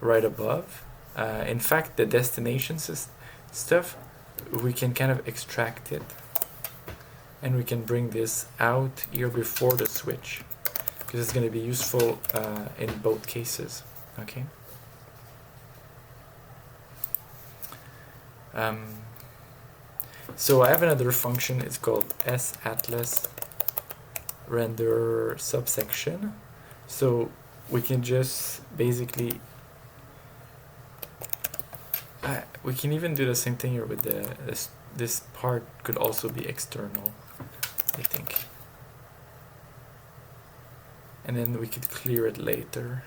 right above. In fact, the destination stuff, we can kind of extract it. And we can bring this out here before the switch, because it's going to be useful in both cases. Okay. So I have another function, it's called satlas render subsection. So we can just basically we can even do the same thing here with the this part could also be external, I think, and then we could clear it later.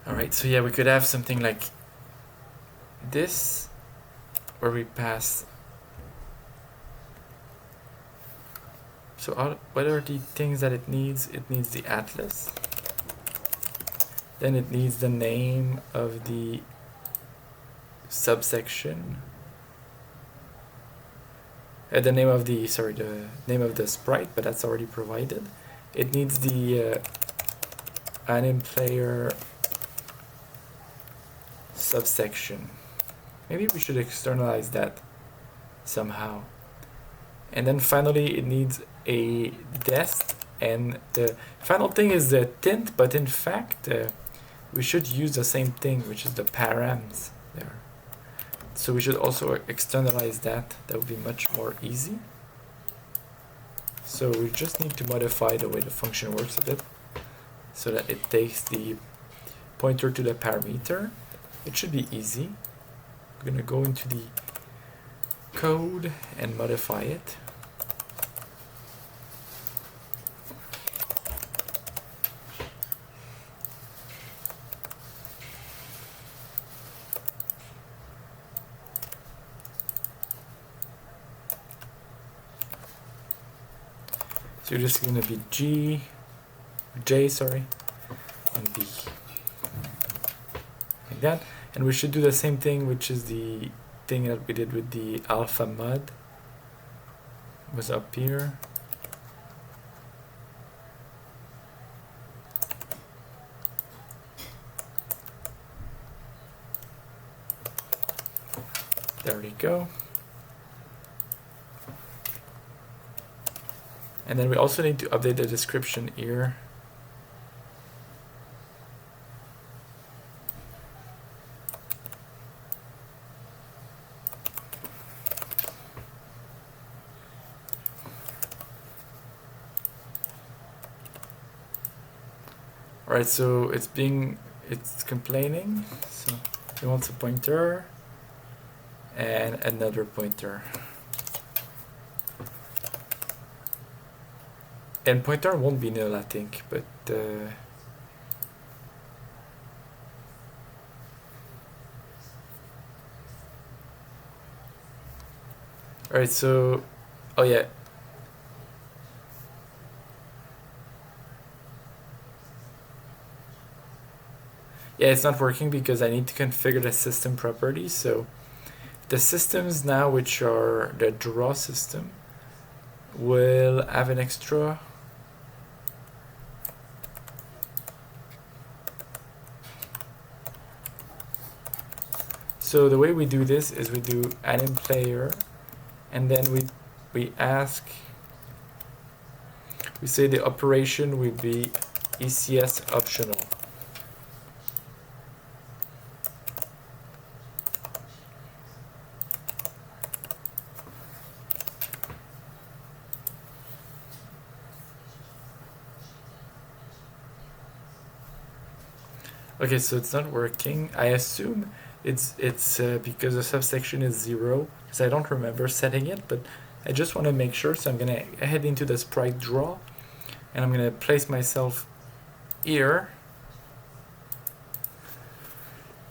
Alright, so yeah, we could have something like this, where we pass. So what are the things that it needs? It needs the atlas. Then it needs the name of the subsection. The name of the, sorry, the name of the sprite, but that's already provided. It needs the anim player subsection. Maybe we should externalize that somehow. And then finally it needs a dest, and the final thing is the tint, but in fact we should use the same thing, which is the params there. So we should also externalize that. That would be much more easy. So we just need to modify the way the function works a bit so that it takes the pointer to the parameter. It should be easy. We're going to go into the code and modify it. So you're just going to be J, and B, like that. And we should do the same thing, which is the thing that we did with the alpha mod. It was up here. There we go. And then we also need to update the description here. Alright, so it's complaining. So it wants a pointer and another pointer. And pointer won't be null, I think, but alright, so oh yeah. Yeah, it's not working because I need to configure the system properties. So the systems now, which are the draw system, will have an extra So the way we do this is we do anim player, and then we ask, we say the operation will be ECS optional. Okay, so it's not working. I assume it's because the subsection is 0, because I don't remember setting it, but I just want to make sure, so I'm going to head into the sprite draw, and I'm going to place myself here,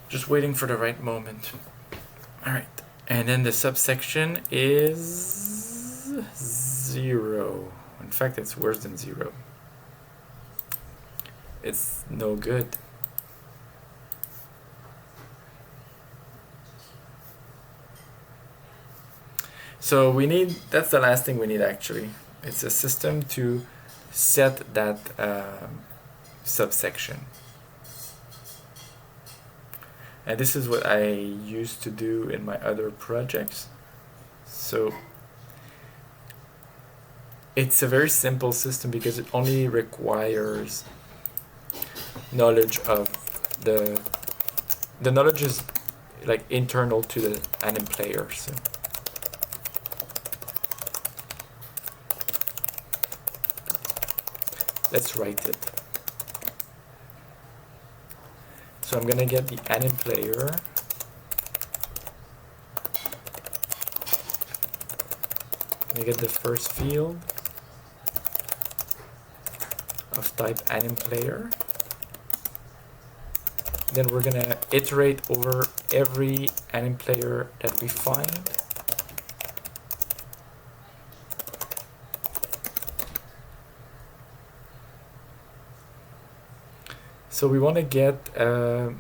just waiting for the right moment. Alright, and then the subsection is 0. In fact, it's worse than 0. It's no good. So we need, that's the last thing we need actually. It's a system to set that subsection. And this is what I used to do in my other projects. So it's a very simple system because it only requires knowledge of the knowledge is like internal to the anim player. So let's write it. So I'm gonna get the anim player. I'm gonna get the first field of type anim player. Then we're gonna iterate over every anim player that we find. So we want to get a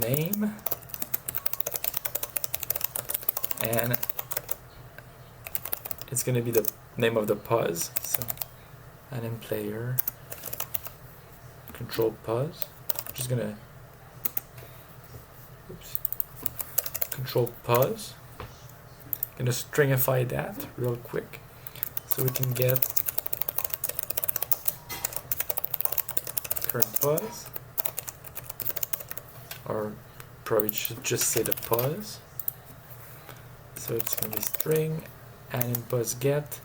name, and it's going to be the name of the pause. So anim player control pause. I'm just gonna control pause. Gonna stringify that real quick so we can get current pause, or probably should just say the pause. So it's going to be string anim pause get.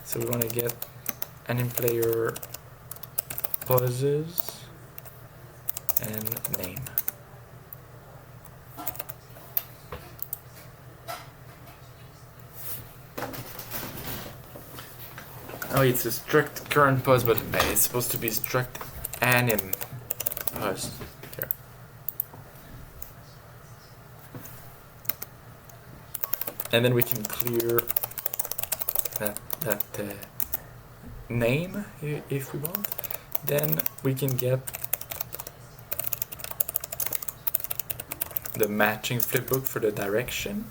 So we want to get anim player pauses and name. Oh, it's a struct current pause, but it's supposed to be struct anim pause. There. And then we can clear that name if we want. Then we can get the matching flipbook for the direction.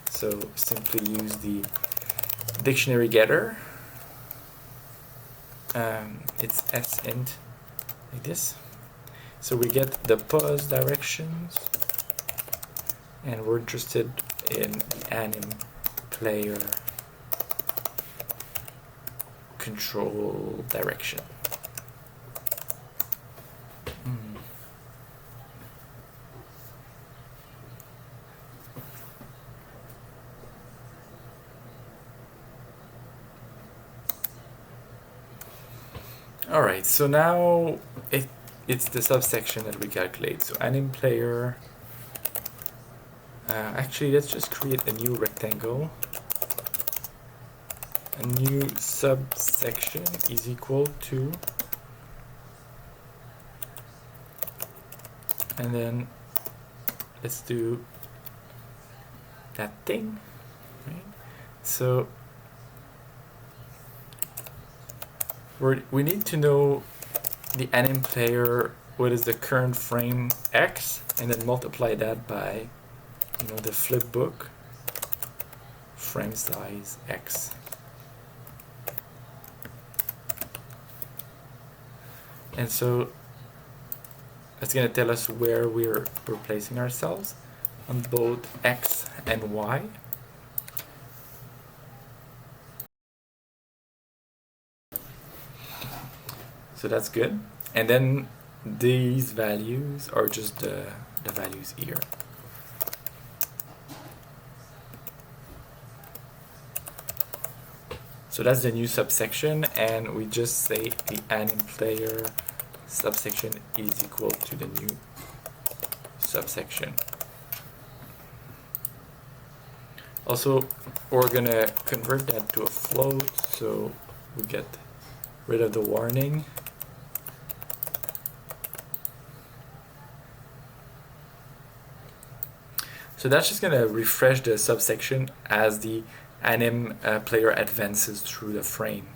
So simply use the dictionary getter. It's sint like this. So we get the pause directions, and we're interested in the anim player control direction. Alright, so now it's the subsection that we calculate. So anim player, actually let's just create a new rectangle. A new subsection is equal to, and then let's do that thing, right? So we need to know the anim player, what is the current frame x, and then multiply that by, the flipbook frame size x. And so it's going to tell us where we're placing ourselves on both x and y. So that's good. And then these values are just the values here. So that's the new subsection, and we just say the anim player subsection is equal to the new subsection. Also, we're gonna convert that to a float, so we get rid of the warning. So that's just gonna refresh the subsection as the anim player advances through the frame.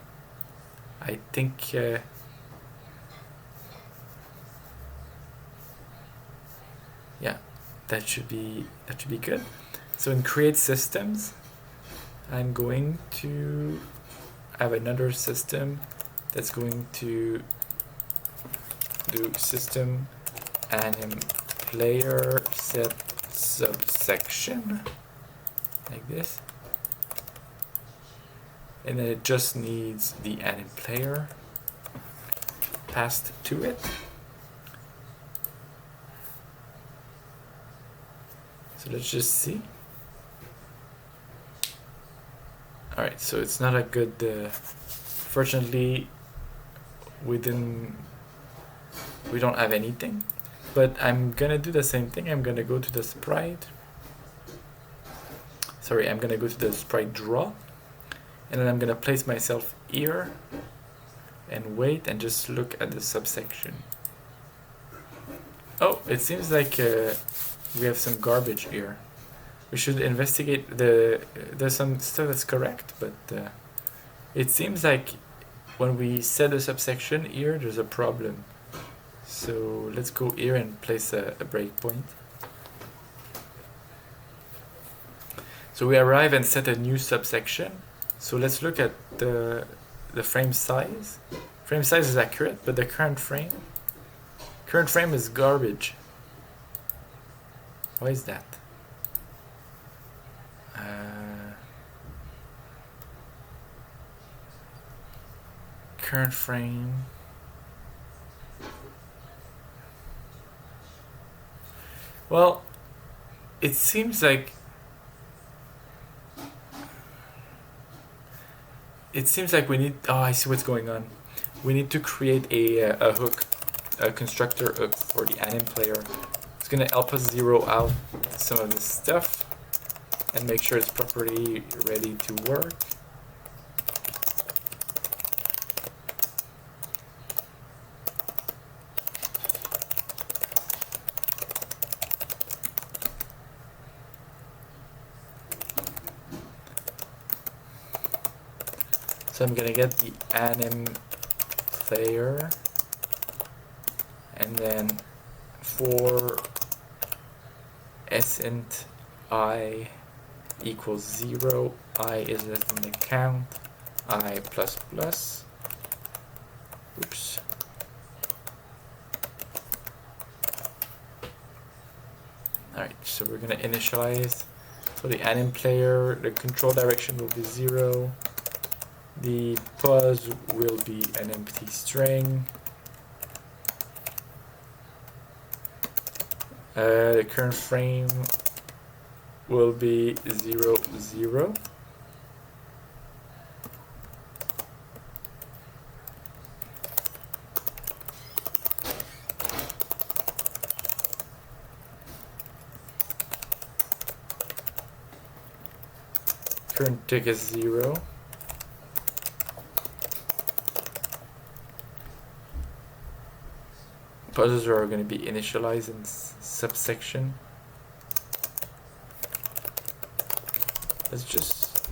I think yeah, that should be good. So in create systems, I'm going to have another system that's going to do system anim player set subsection like this, and then it just needs the anim player passed to it. So let's just see. Alright, so it's not a good fortunately we don't have anything, but I'm gonna do the same thing. I'm gonna go to the sprite, I'm gonna go to the sprite draw, and then I'm gonna place myself here and wait and just look at the subsection. Oh, it seems like we have some garbage here. We should investigate there's some stuff that's correct, but it seems like when we set a subsection here, there's a problem. So let's go here and place a breakpoint. So we arrive and set a new subsection. So let's look at the frame size. Frame size is accurate, but the current frame is garbage. Why is that? Current frame. Well, it seems like we need. Oh, I see what's going on. We need to create a hook, a constructor hook for the anim player. It's gonna help us zero out some of this stuff and make sure it's properly ready to work. So I'm gonna get the anim player, and then for sint I equals 0, I is less than the count, I plus plus. Oops. Alright, so we're gonna initialize. So the anim player, the control direction will be 0. The pos will be an empty string. The current frame will be 0, 0. Current tick is 0. Poses are going to be initialized in subsection. Let's just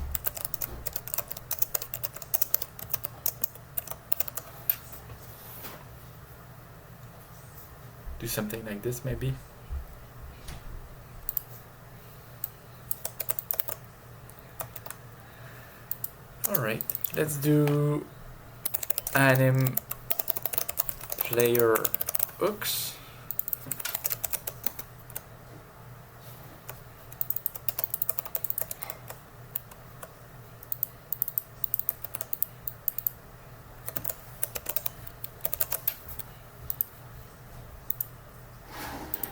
do something like this maybe. Alright, let's do anim player hooks.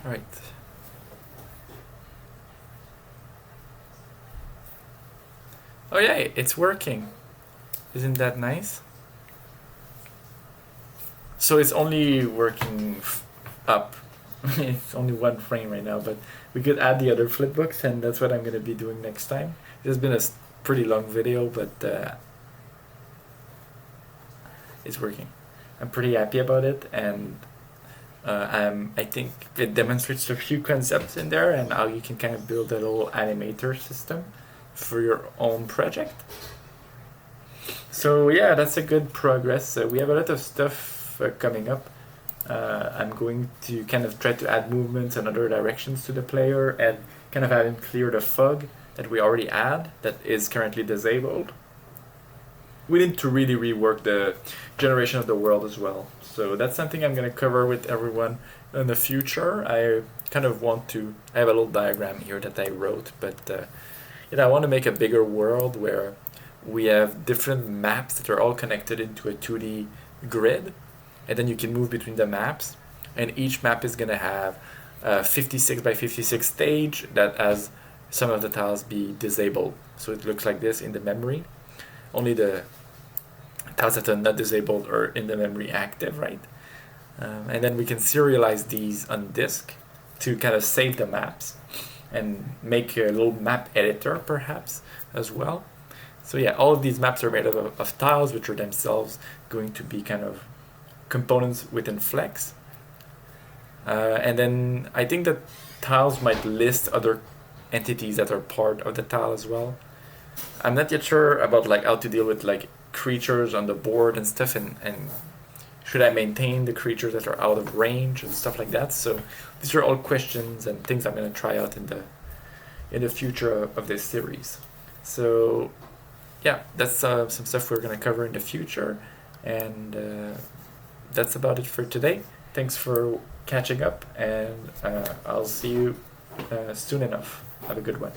Right. Oh yeah, it's working. Isn't that nice? So it's only working up. It's only one frame right now, but we could add the other flipbooks, and that's what I'm going to be doing next time. It has been a pretty long video, but it's working. I'm pretty happy about it, and I think it demonstrates a few concepts in there and how you can kind of build a little animator system for your own project. So yeah, that's a good progress. We have a lot of stuff coming up. I'm going to kind of try to add movements and other directions to the player and kind of have him clear the fog that we already had that is currently disabled. We need to really rework the generation of the world as well. So that's something I'm going to cover with everyone in the future. I kind of want to, I have a little diagram here that I wrote, but I want to make a bigger world where we have different maps that are all connected into a 2D grid, and then you can move between the maps, and each map is going to have a 56 by 56 stage that has some of the tiles be disabled. So it looks like this in the memory. Only the tiles that are not disabled are in the memory active, right? And then we can serialize these on disk to kind of save the maps and make a little map editor perhaps as well. So yeah, all of these maps are made of tiles, which are themselves going to be kind of components within flecs. And then I think that tiles might list other entities that are part of the tile as well. I'm not yet sure about like how to deal with like creatures on the board and stuff, and should I maintain the creatures that are out of range and stuff like that. So these are all questions and things I'm going to try out in the future of this series. So yeah, that's some stuff we're going to cover in the future, and that's about it for today. Thanks for catching up, and I'll see you soon enough. Have a good one.